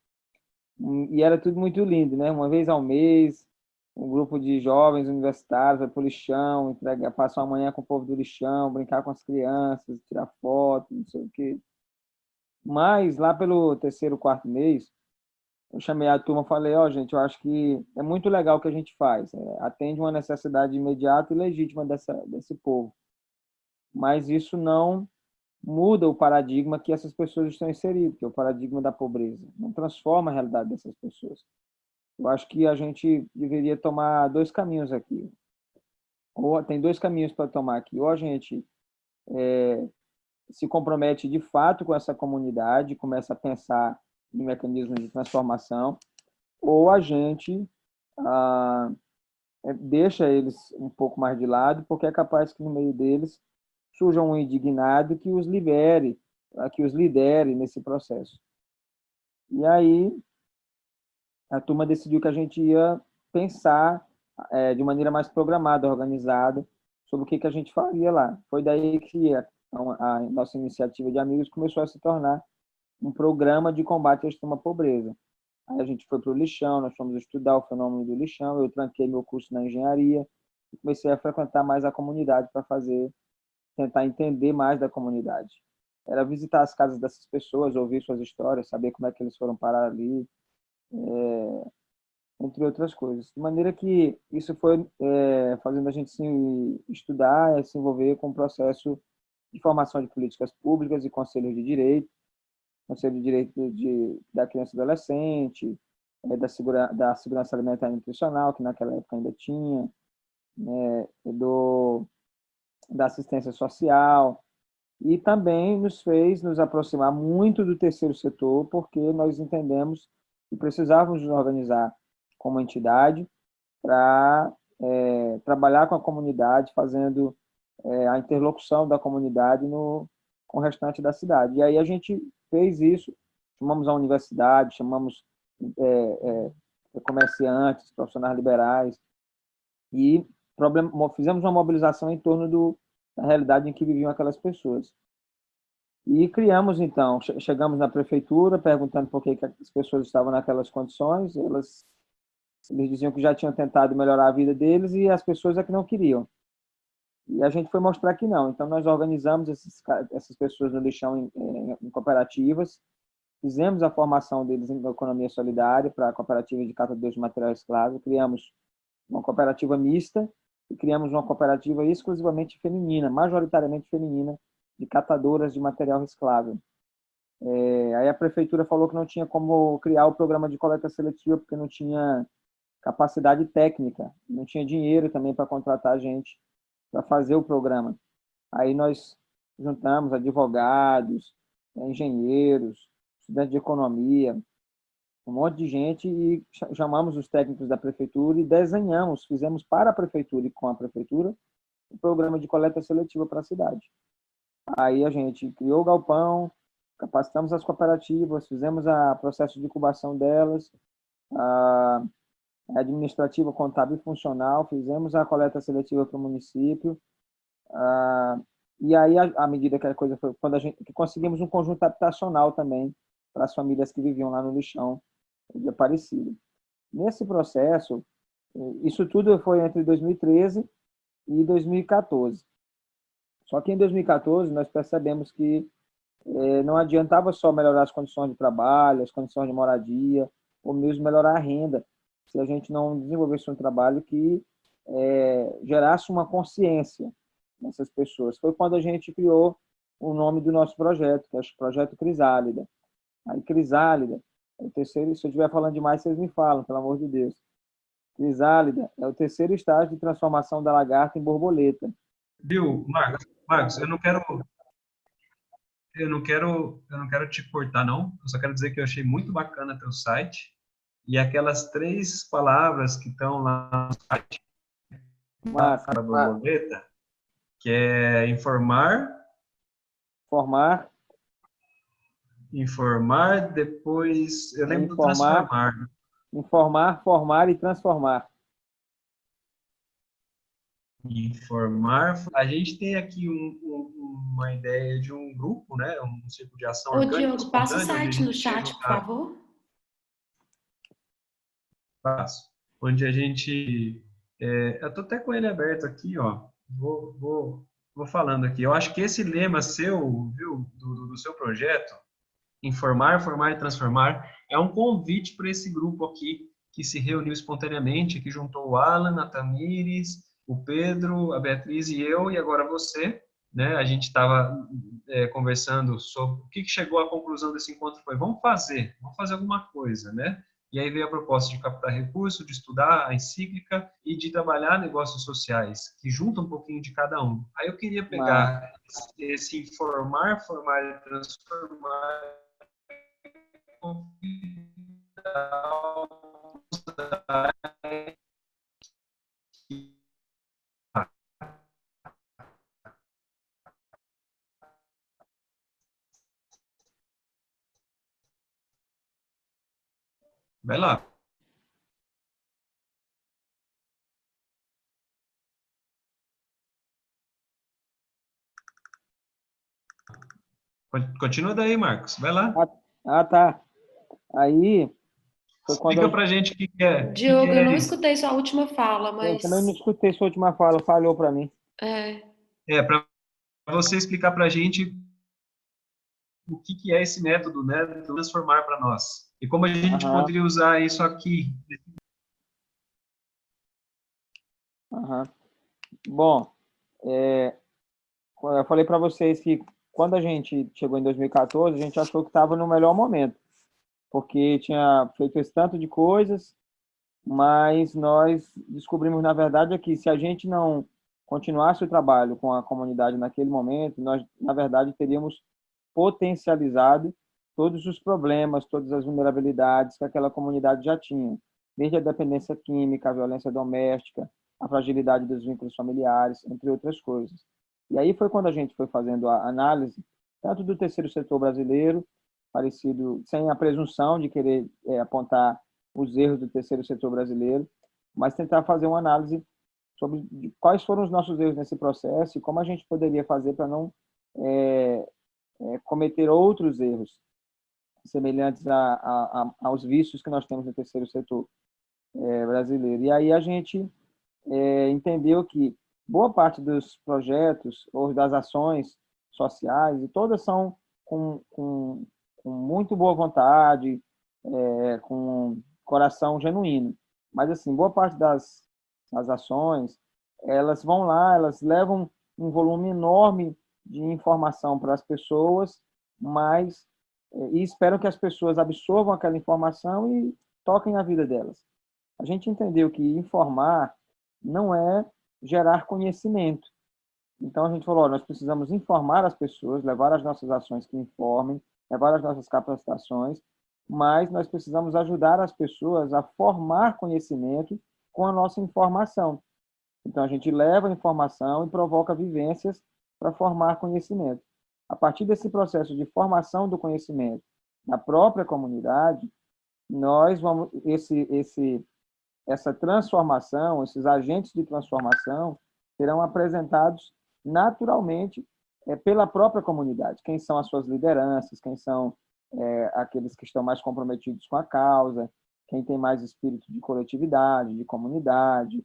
E era tudo muito lindo, né? Uma vez ao mês, um grupo de jovens universitários vai para o lixão, passar uma manhã com o povo do lixão, brincar com as crianças, tirar foto, não sei o quê. Mas lá pelo 3º, 4º mês, eu chamei a turma e falei, gente, eu acho que é muito legal o que a gente faz, atende uma necessidade imediata e legítima desse povo, mas isso não muda o paradigma que essas pessoas estão inseridas, que é o paradigma da pobreza, não transforma a realidade dessas pessoas. Eu acho que a gente deveria tomar 2 caminhos aqui, ou tem 2 caminhos para tomar aqui, ou a gente se compromete de fato com essa comunidade, começa a pensar em mecanismos de transformação, ou a gente deixa eles um pouco mais de lado, porque é capaz que no meio deles surja um indignado que os lidere nesse processo. E aí a turma decidiu que a gente ia pensar de maneira mais programada, organizada, sobre o que a gente faria lá. Foi daí que a nossa iniciativa de amigos começou a se tornar um programa de combate à extrema pobreza. Aí a gente foi para o lixão, nós fomos estudar o fenômeno do lixão, eu tranquei meu curso na engenharia e comecei a frequentar mais a comunidade para tentar entender mais da comunidade. Era visitar as casas dessas pessoas, ouvir suas histórias, saber como é que eles foram parar ali, entre outras coisas. De maneira que isso foi fazendo a gente se estudar, se envolver com o processo de formação de políticas públicas e conselho de direito da criança e adolescente, da segurança alimentar e nutricional, que naquela época ainda tinha, da assistência social, e também nos fez nos aproximar muito do terceiro setor, porque nós entendemos que precisávamos nos organizar como entidade para trabalhar com a comunidade, fazendo a interlocução da comunidade com o restante da cidade. E aí a gente fez isso, chamamos a universidade, chamamos comerciantes, profissionais liberais, e fizemos uma mobilização em torno da realidade em que viviam aquelas pessoas. E criamos, então, chegamos na prefeitura, perguntando por que as pessoas estavam naquelas condições, eles diziam que já tinham tentado melhorar a vida deles e as pessoas é que não queriam. E a gente foi mostrar que não. Então, nós organizamos essas pessoas no lixão em cooperativas, fizemos a formação deles em economia solidária para a cooperativa de catadores de material escravo, criamos uma cooperativa mista e criamos uma cooperativa exclusivamente feminina, majoritariamente feminina, de catadoras de material reciclável. Aí a prefeitura falou que não tinha como criar o programa de coleta seletiva porque não tinha capacidade técnica, não tinha dinheiro também para contratar gente para fazer o programa. Aí nós juntamos advogados, engenheiros, estudantes de economia, um monte de gente, e chamamos os técnicos da prefeitura e desenhamos, fizemos para a prefeitura e com a prefeitura, um programa de coleta seletiva para a cidade. Aí a gente criou o galpão, capacitamos as cooperativas, fizemos o processo de incubação delas, a administrativa, contábil e funcional, fizemos a coleta seletiva para o município, e aí, à medida que a coisa foi, quando a gente conseguimos um conjunto habitacional também para as famílias que viviam lá no lixão de Aparecida. Nesse processo, isso tudo foi entre 2013 e 2014. Só que em 2014 nós percebemos que não adiantava só melhorar as condições de trabalho, as condições de moradia, ou mesmo melhorar a renda, se a gente não desenvolvesse um trabalho que gerasse uma consciência nessas pessoas. Foi quando a gente criou o nome do nosso projeto, que é o Projeto Crisálida. Aí, Crisálida é o terceiro, se eu estiver falando demais, vocês me falam, pelo amor de Deus. Crisálida é o terceiro estágio de transformação da lagarta em borboleta. Viu, Marcos, eu não quero te cortar, não. Eu só quero dizer que eu achei muito bacana teu site e aquelas 3 palavras que estão lá no site da borboleta, que é informar, depois eu lembro do transformar. Informar, formar e transformar. Informar. A gente tem aqui uma ideia de um grupo, né? Um círculo de ação Ô, orgânico. Diogo, passa o site no onde chat, por favor. Passo. Onde a gente... eu estou até com ele aberto aqui, ó. Vou falando aqui. Eu acho que esse lema seu, viu, do seu projeto, informar, formar e transformar, é um convite para esse grupo aqui, que se reuniu espontaneamente, que juntou o Alan, a Tamires, o Pedro, a Beatriz e eu, e agora você, né? A gente estava conversando sobre o que chegou à conclusão desse encontro foi, vamos fazer alguma coisa, né? E aí veio a proposta de captar recursos, de estudar a encíclica e de trabalhar negócios sociais, que juntam um pouquinho de cada um. Aí eu queria pegar esse informar, formar e transformar, vai lá. Continua daí, Marcos. Vai lá. Tá. Aí foi quando explica pra gente o que é. Diogo, eu não escutei sua última fala, mas... Eu também não escutei sua última fala, falhou para mim. Para você explicar pra gente o que é esse método, né, de transformar para nós. E como a gente poderia usar isso aqui. Bom, eu falei para vocês que quando a gente chegou em 2014, a gente achou que estava no melhor momento, porque tinha feito esse tanto de coisas, mas nós descobrimos, na verdade, que se a gente não continuasse o trabalho com a comunidade naquele momento, nós, na verdade, teríamos potencializado todos os problemas, todas as vulnerabilidades que aquela comunidade já tinha, desde a dependência química, a violência doméstica, a fragilidade dos vínculos familiares, entre outras coisas. E aí foi quando a gente foi fazendo a análise, tanto do terceiro setor brasileiro, parecido, sem a presunção de querer apontar os erros do terceiro setor brasileiro, mas tentar fazer uma análise sobre quais foram os nossos erros nesse processo e como a gente poderia fazer para não cometer outros erros semelhantes aos vícios que nós temos no terceiro setor brasileiro. E aí a gente entendeu que boa parte dos projetos ou das ações sociais, e todas são com muito boa vontade, com coração genuíno. Mas, assim, boa parte das ações, elas vão lá, elas levam um volume enorme de informação para as pessoas, e esperam que as pessoas absorvam aquela informação e toquem a vida delas. A gente entendeu que informar não é gerar conhecimento. Então, a gente falou, nós precisamos informar as pessoas, levar as nossas ações que informem, levar as nossas capacitações mas nós precisamos ajudar as pessoas a formar conhecimento com a nossa informação. Então, a gente leva a informação e provoca vivências para formar conhecimento. A partir desse processo de formação do conhecimento na própria comunidade, nós vamos essa transformação, esses agentes de transformação serão apresentados naturalmente pela própria comunidade. Quem são as suas lideranças, quem são aqueles que estão mais comprometidos com a causa, quem tem mais espírito de coletividade, de comunidade,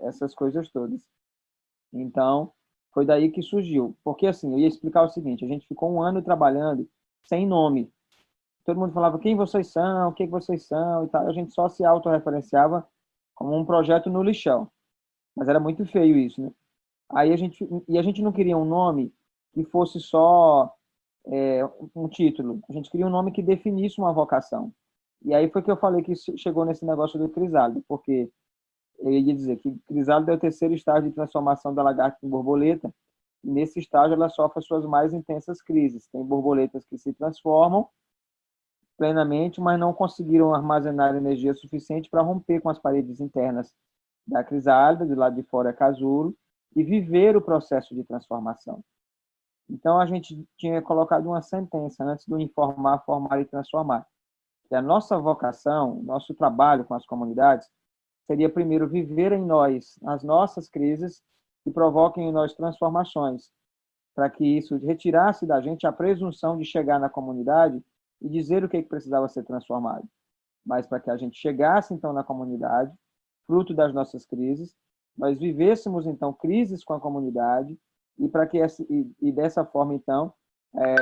essas coisas todas. Então, foi daí que surgiu. Porque, assim, eu ia explicar o seguinte, a gente ficou 1 ano trabalhando sem nome. Todo mundo falava quem vocês são, o que vocês são e tal. A gente só se autorreferenciava como um projeto no lixão. Mas era muito feio isso, né? Aí a gente não queria um nome que fosse só um título. A gente queria um nome que definisse uma vocação. E aí foi que eu falei que chegou nesse negócio do crisálida, porque eu ia dizer que crisálida é o 3º estágio de transformação da lagarta em borboleta. E nesse estágio ela sofre as suas mais intensas crises. Tem borboletas que se transformam plenamente, mas não conseguiram armazenar energia suficiente para romper com as paredes internas da crisálida, do lado de fora é casulo, e viver o processo de transformação. Então, a gente tinha colocado uma sentença antes do informar, formar e transformar. E a nossa vocação, nosso trabalho com as comunidades, seria primeiro viver em nós as nossas crises que provoquem em nós transformações, para que isso retirasse da gente a presunção de chegar na comunidade e dizer o que precisava ser transformado. Mas para que a gente chegasse, então, na comunidade, fruto das nossas crises, nós vivêssemos, então, crises com a comunidade e para que dessa forma, então,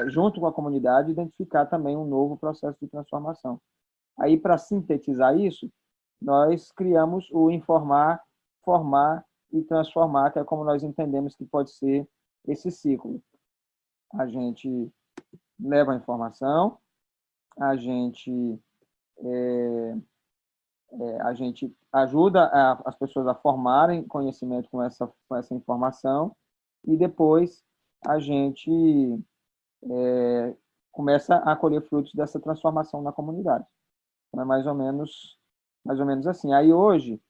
junto com a comunidade, identificar também um novo processo de transformação. Aí, para sintetizar isso, nós criamos o informar, formar e transformar, que é como nós entendemos que pode ser esse ciclo. A gente leva a informação, a gente ajuda as pessoas a formarem conhecimento com essa informação e depois a gente começa a colher frutos dessa transformação na comunidade. Então, é mais ou menos assim. Aí hoje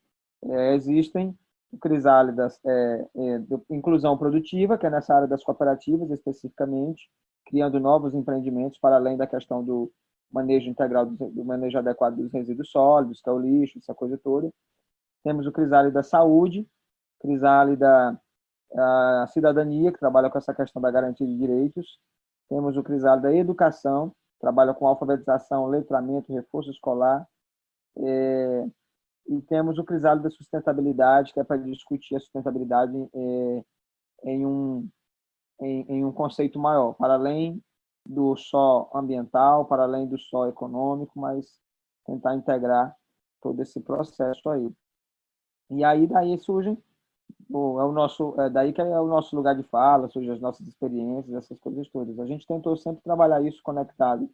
existem crisálidas de inclusão produtiva, que é nessa área das cooperativas especificamente, criando novos empreendimentos para além da questão do manejo integral, do manejo adequado dos resíduos sólidos, que é o lixo, essa coisa toda. Temos o crisálida saúde, crisálida cidadania, que trabalha com essa questão da garantia de direitos. Temos o crisálida educação, trabalha com alfabetização, letramento, reforço escolar. E temos o crisálida sustentabilidade, que é para discutir a sustentabilidade em um conceito maior, para além do só ambiental, para além do só econômico, mas tentar integrar todo esse processo aí. E aí daí surgem daí que é o nosso lugar de fala, surgem as nossas experiências, essas coisas todas. A gente tentou sempre trabalhar isso conectado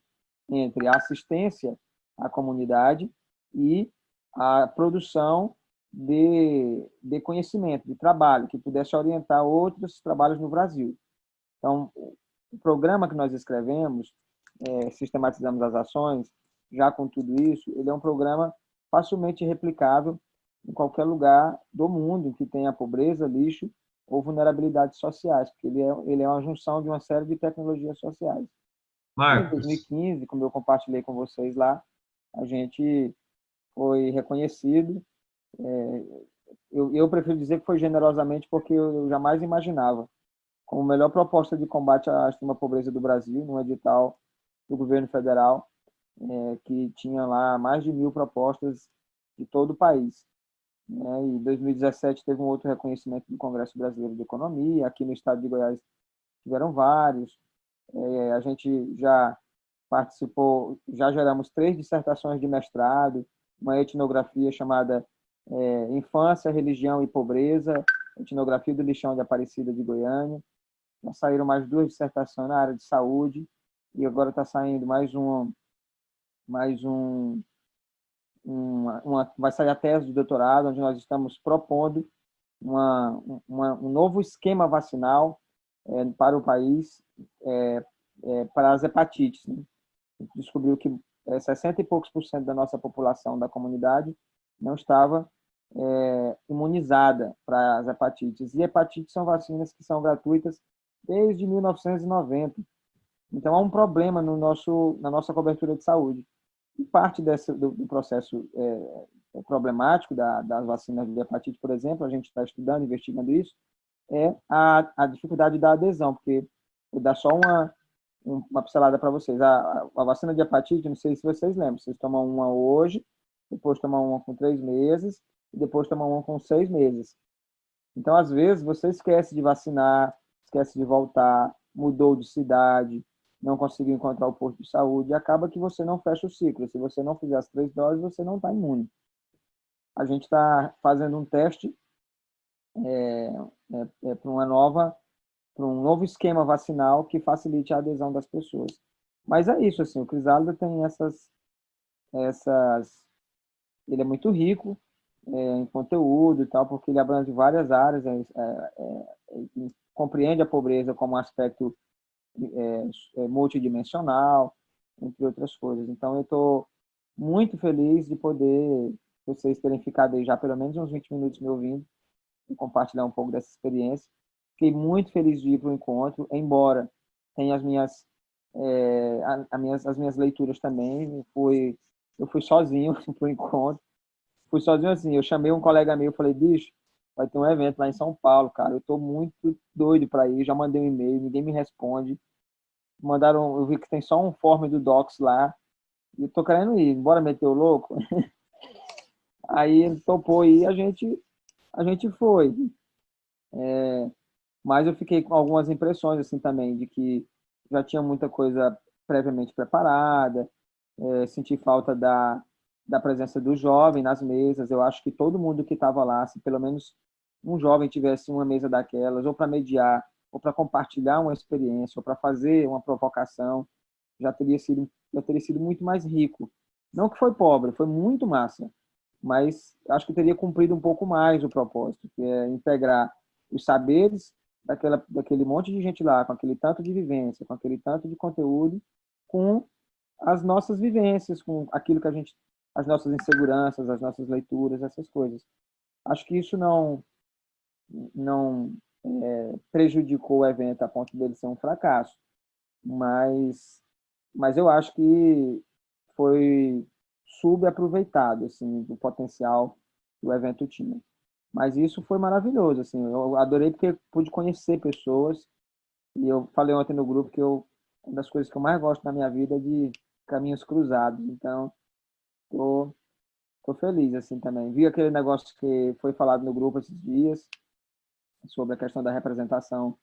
entre a assistência à comunidade e a produção de conhecimento, de trabalho, que pudesse orientar outros trabalhos no Brasil. Então, o programa que nós escrevemos, sistematizamos as ações, já com tudo isso, ele é um programa facilmente replicável em qualquer lugar do mundo que tenha pobreza, lixo ou vulnerabilidades sociais, porque ele é uma junção de uma série de tecnologias sociais. Marcos. Em 2015, como eu compartilhei com vocês lá, a gente foi reconhecido. Eu prefiro dizer que foi generosamente, porque eu jamais imaginava, como melhor proposta de combate à extrema pobreza do Brasil, num edital do governo federal, que tinha lá mais de 1.000 propostas de todo o país. E em 2017 teve um outro reconhecimento do Congresso Brasileiro de Economia, aqui no estado de Goiás tiveram vários. A gente já participou, já geramos 3 dissertações de mestrado, uma etnografia chamada Infância, Religião e Pobreza, etnografia do lixão de Aparecida de Goiânia. Já saíram mais 2 dissertações na área de saúde e agora está saindo vai sair a tese de doutorado, onde nós estamos propondo um novo esquema vacinal para o país, para as hepatites. Né? A gente descobriu que 60 e poucos por cento da nossa população da comunidade não estava imunizada para as hepatites. E hepatites são vacinas que são gratuitas desde 1990. Então, há um problema na nossa cobertura de saúde. E parte do processo problemático das vacinas de hepatite, por exemplo, a gente está estudando, investigando isso, é a dificuldade da adesão, porque vou dar só uma pincelada para vocês. A vacina de hepatite, não sei se vocês lembram, vocês tomam uma hoje, depois tomam uma com 3 meses, e depois tomam uma com 6 meses. Então, às vezes, você esquece de vacinar, esquece de voltar, mudou de cidade, não conseguiu encontrar o posto de saúde, e acaba que você não fecha o ciclo. Se você não fizer as 3 doses, você não está imune. A gente está fazendo um teste para um novo esquema vacinal que facilite a adesão das pessoas. Mas é isso, assim, o Crisálida tem ele é muito rico em conteúdo e tal, porque ele abrange várias áreas, compreende a pobreza como um aspecto multidimensional, entre outras coisas. Então, eu estou muito feliz de poder vocês terem ficado aí já pelo menos uns 20 minutos me ouvindo e compartilhar um pouco dessa experiência. Fiquei muito feliz de ir para o encontro, embora tenha as minhas leituras também. Eu fui sozinho para o encontro. Fui sozinho assim, eu chamei um colega meu, falei, bicho, vai ter um evento lá em São Paulo, cara, eu tô muito doido para ir, já mandei um e-mail, ninguém me responde. Eu vi que tem só um form do Docs lá, e eu tô querendo ir, bora meter o louco? Aí ele topou e a gente foi. Mas eu fiquei com algumas impressões assim também, de que já tinha muita coisa previamente preparada, senti falta da presença do jovem nas mesas. Eu acho que todo mundo que estava lá, se pelo menos um jovem tivesse uma mesa daquelas, ou para mediar, ou para compartilhar uma experiência, ou para fazer uma provocação, já teria sido muito mais rico. Não que foi pobre, foi muito massa, mas acho que teria cumprido um pouco mais o propósito, que é integrar os saberes daquele monte de gente lá, com aquele tanto de vivência, com aquele tanto de conteúdo, com as nossas vivências, com aquilo que as nossas inseguranças, as nossas leituras, essas coisas. Acho que isso não prejudicou o evento a ponto dele ser um fracasso, mas eu acho que foi subaproveitado, assim, do potencial que o evento tinha. Mas isso foi maravilhoso, assim, eu adorei porque pude conhecer pessoas, e eu falei ontem no grupo que uma das coisas que eu mais gosto na minha vida é de caminhos cruzados, então tô feliz, assim, também. Vi aquele negócio que foi falado no grupo esses dias, sobre a questão da representação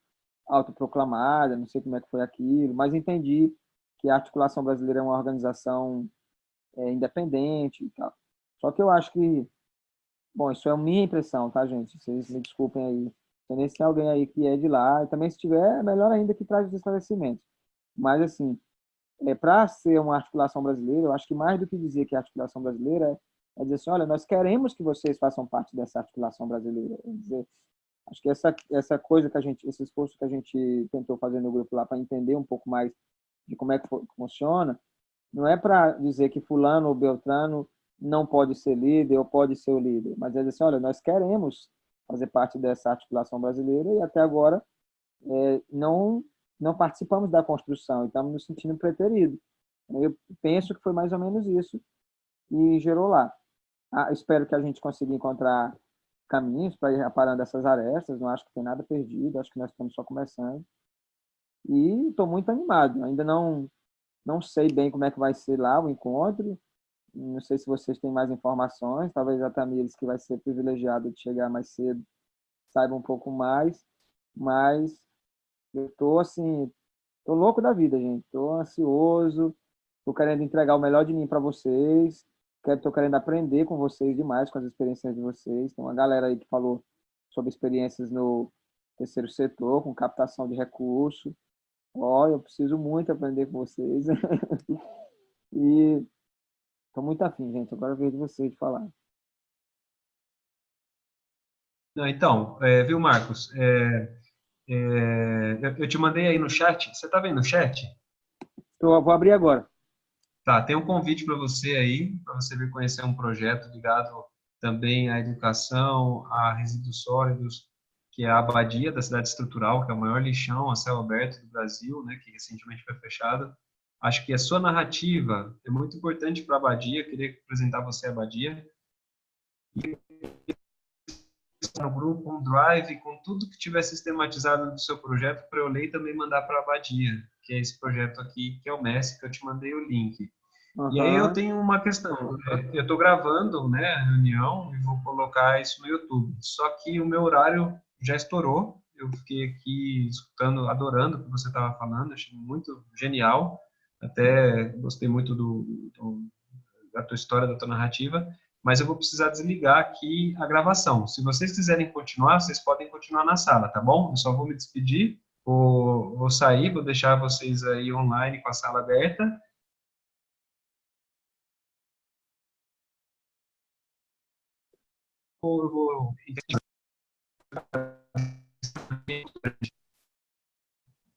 autoproclamada, não sei como é que foi aquilo, mas entendi que a Articulação Brasileira é uma organização independente e tal. Só que eu acho que, bom, isso é a minha impressão, tá, gente? Vocês me desculpem aí. Se nem se tem alguém aí que é de lá, e também se tiver, é melhor ainda que traz os esclarecimentos. Mas, assim, para ser uma articulação brasileira, eu acho que mais do que dizer que é a articulação brasileira é dizer assim, olha, nós queremos que vocês façam parte dessa articulação brasileira. É dizer, acho que essa coisa esse esforço que a gente tentou fazer no grupo lá para entender um pouco mais de como é que funciona, não é para dizer que fulano ou beltrano não pode ser líder ou pode ser o líder, mas é dizer assim, olha, nós queremos fazer parte dessa articulação brasileira e até agora não participamos da construção e estamos nos sentindo preteridos. Eu penso que foi mais ou menos isso e gerou lá. Espero que a gente consiga encontrar caminhos para ir aparando essas arestas, não acho que tem nada perdido, acho que nós estamos só começando. E estou muito animado, ainda não sei bem como é que vai ser lá o encontro, não sei se vocês têm mais informações, talvez a Tamires, que vai ser privilegiada de chegar mais cedo, saiba um pouco mais, mas eu estou assim, tô louco da vida, gente, estou ansioso, estou querendo entregar o melhor de mim para vocês, estou querendo aprender com vocês demais, com as experiências de vocês. Tem uma galera aí que falou sobre experiências no terceiro setor, com captação de recursos. Eu preciso muito aprender com vocês. E estou muito afim, gente. Agora eu vejo vocês de falar. Não, então, viu, Marcos? Eu te mandei aí no chat. Você está vendo o chat? Vou abrir agora. Tá, tem um convite para você aí, para você vir conhecer um projeto ligado também à educação, a resíduos sólidos, que é a Abadia da Cidade Estrutural, que é o maior lixão a céu aberto do Brasil, né, que recentemente foi fechado. Acho que a sua narrativa é muito importante para a Abadia, queria apresentar você a Abadia. No grupo, um drive com tudo que tiver sistematizado no seu projeto para eu ler e também mandar para a Abadia, que é esse projeto aqui, que é o Messi, que eu te mandei o link. E aí eu tenho uma questão, eu estou gravando, né, a reunião e vou colocar isso no YouTube, só que o meu horário já estourou, eu fiquei aqui escutando, adorando o que você estava falando, achei muito genial, até gostei muito da tua história, da tua narrativa, mas eu vou precisar desligar aqui a gravação. Se vocês quiserem continuar, vocês podem continuar na sala, tá bom? Eu só vou me despedir, vou sair, vou deixar vocês aí online com a sala aberta. Eu vou...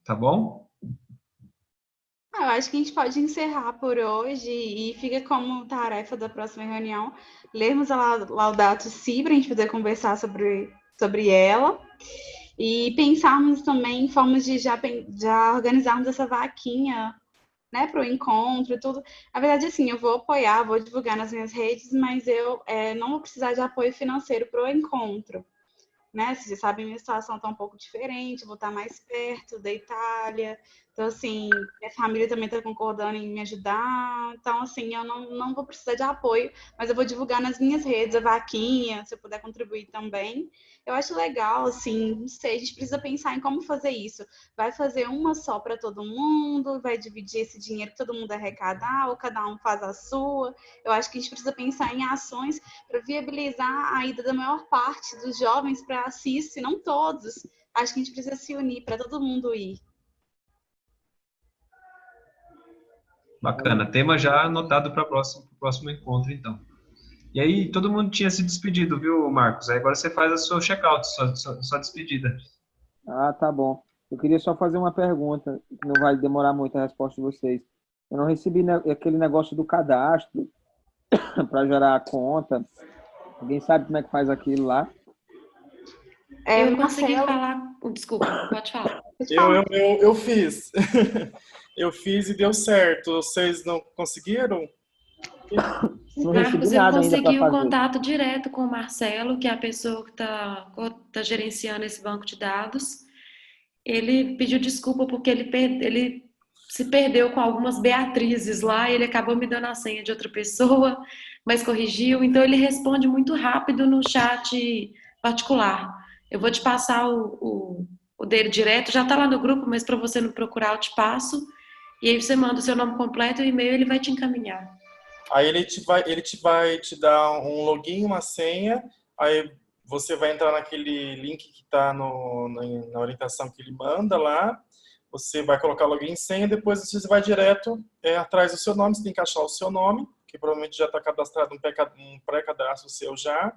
Tá bom? Eu acho que a gente pode encerrar por hoje e fica como tarefa da próxima reunião lermos a Laudato Si para a gente poder conversar sobre ela e pensarmos também em formas de já organizarmos essa vaquinha, né, para o encontro e tudo. Na verdade, assim, eu vou apoiar, vou divulgar nas minhas redes, mas eu não vou precisar de apoio financeiro para o encontro. Né? Vocês sabem, minha situação está um pouco diferente, vou estar mais perto da Itália. Então, assim, minha família também está concordando em me ajudar. Então, assim, eu não vou precisar de apoio, mas eu vou divulgar nas minhas redes a vaquinha, se eu puder contribuir também. Eu acho legal, assim, não sei, a gente precisa pensar em como fazer isso. Vai fazer uma só para todo mundo? Vai dividir esse dinheiro que todo mundo arrecadar? Ou cada um faz a sua? Eu acho que a gente precisa pensar em ações para viabilizar a ida da maior parte dos jovens para a CIS, se não todos. Acho que a gente precisa se unir para todo mundo ir. Bacana. Tema já anotado para o próximo encontro, então. E aí, todo mundo tinha se despedido, viu, Marcos? Aí agora você faz a sua check-out, sua despedida. Ah, tá bom. Eu queria só fazer uma pergunta, que não vai demorar muito a resposta de vocês. Eu não recebi aquele negócio do cadastro para gerar a conta. Alguém sabe como é que faz aquilo lá? Eu consegui falar... Desculpa, pode falar. Eu fiz. Eu fiz e deu certo. Vocês não conseguiram? Não Marcos, recebi eu nada ainda para consegui um fazer. contato direto com o Marcelo, que é a pessoa que tá gerenciando esse banco de dados. Ele pediu desculpa porque ele se perdeu com algumas Beatrizes lá, e ele acabou me dando a senha de outra pessoa, mas corrigiu. Então ele responde muito rápido no chat particular. Eu vou te passar o dele direto, já está lá no grupo, mas para você não procurar, eu te passo. E aí você manda o seu nome completo e o e-mail, ele vai te encaminhar. Aí ele vai te dar um login, uma senha, aí você vai entrar naquele link que está na orientação que ele manda lá, você vai colocar login e senha, depois você vai direto atrás do seu nome, você tem que achar o seu nome, que provavelmente já está cadastrado um pré-cadastro seu já.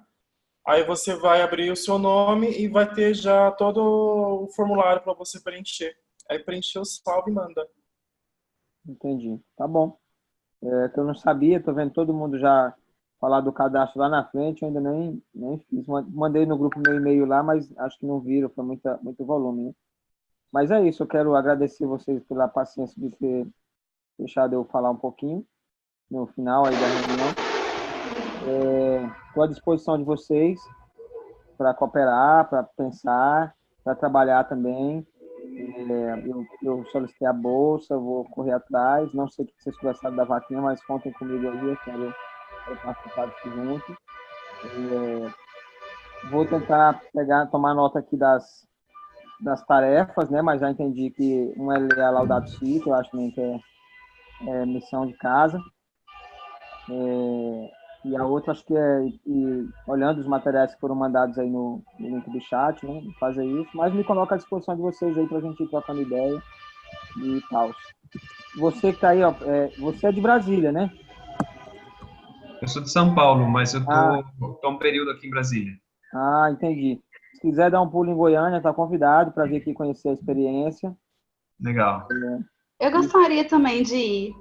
Aí você vai abrir o seu nome e vai ter já todo o formulário para você preencher. Aí preencheu, salva e manda. Entendi. Tá bom. É que eu não sabia, tô vendo todo mundo já falar do cadastro lá na frente, eu ainda nem fiz. Mandei no grupo meu e-mail lá, mas acho que não viram, foi muito volume, né? Mas é isso, eu quero agradecer vocês pela paciência de ter deixado eu falar um pouquinho no final aí da reunião. Estou à disposição de vocês para cooperar, para pensar, para trabalhar também. Eu solicitei a bolsa, vou correr atrás. Não sei o que vocês conversaram da vaquinha, mas contem comigo aí, eu quero participar disso junto. Vou tentar tomar nota aqui das tarefas, né? Mas já entendi que uma é a Laudato Si, que eu acho também que é missão de casa. E a outra, acho que olhando os materiais que foram mandados aí no link do chat, né? Fazer isso. Mas me coloco à disposição de vocês aí para a gente ir trocando ideia e tal. Você que está aí, ó, você é de Brasília, né? Eu sou de São Paulo, mas eu tô um período aqui em Brasília. Ah, entendi. Se quiser dar um pulo em Goiânia, está convidado para vir aqui conhecer a experiência. Legal. Eu gostaria também de ir.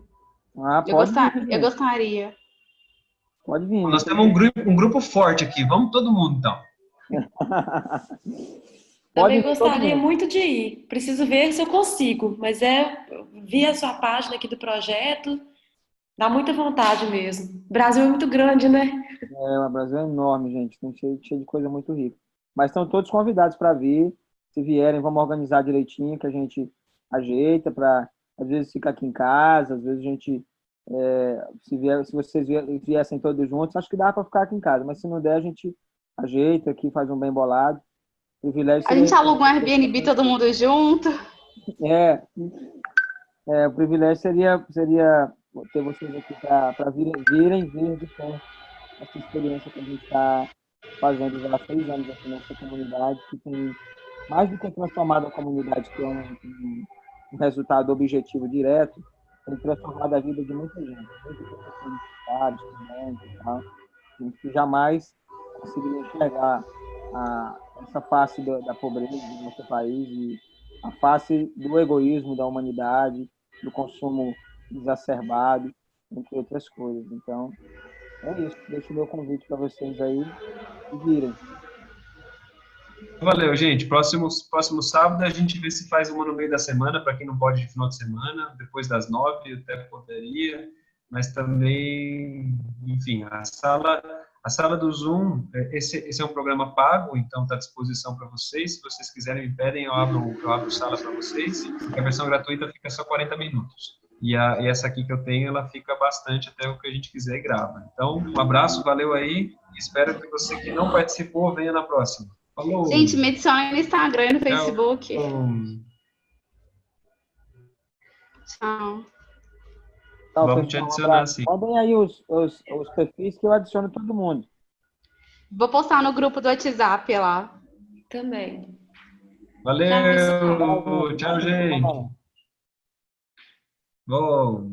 Ah, Eu, pode gostar, vir, eu gente. gostaria. Pode vir. Nós temos um grupo forte aqui. Vamos todo mundo, então. Pode Também vir todo gostaria mundo. muito de ir. Preciso ver se eu consigo, mas vi a sua página aqui do projeto, dá muita vontade mesmo. O Brasil é muito grande, né? O Brasil é enorme, gente. Tem cheio de coisa muito rica. Mas estão todos convidados para vir. Se vierem, vamos organizar direitinho, que a gente ajeita para, às vezes, ficar aqui em casa, às vezes a gente, se vocês viessem todos juntos, acho que dá para ficar aqui em casa, mas se não der, a gente ajeita aqui, faz um bem bolado. O privilégio A gente seria, aluga um Airbnb todo mundo junto. é, o privilégio seria ter vocês aqui para virem ver de perto essa experiência que a gente está fazendo já há 6 anos aqui nessa comunidade, que tem mais do que transformado a comunidade, que é um resultado objetivo direto, tem transformado a vida de muita gente, muitas pessoas universitárias, estudantes e tal, gente que jamais conseguiria enxergar essa face da pobreza do nosso país e a face do egoísmo da humanidade, do consumo exacerbado, entre outras coisas. Então, é isso. Deixo o meu convite para vocês aí e virem. Valeu, gente. Próximo sábado a gente vê se faz uma no meio da semana, para quem não pode de final de semana, depois das 9, até poderia, mas também, enfim, a sala do Zoom, esse é um programa pago, então está à disposição para vocês. Se vocês quiserem, me pedem, eu abro sala para vocês, porque a versão gratuita fica só 40 minutos. E essa aqui que eu tenho, ela fica bastante até o que a gente quiser e grava. Então, um abraço, valeu aí, e espero que você que não participou venha na próxima. Falou! Gente, me adiciona no Instagram e no Tchau. Facebook. Tchau. Então, Vamos te pessoal, adicionar, sim. mandem aí os perfis que eu adiciono todo mundo. Vou postar no grupo do WhatsApp lá. Também. Valeu! Tchau, pessoal. Tchau, gente! Bom.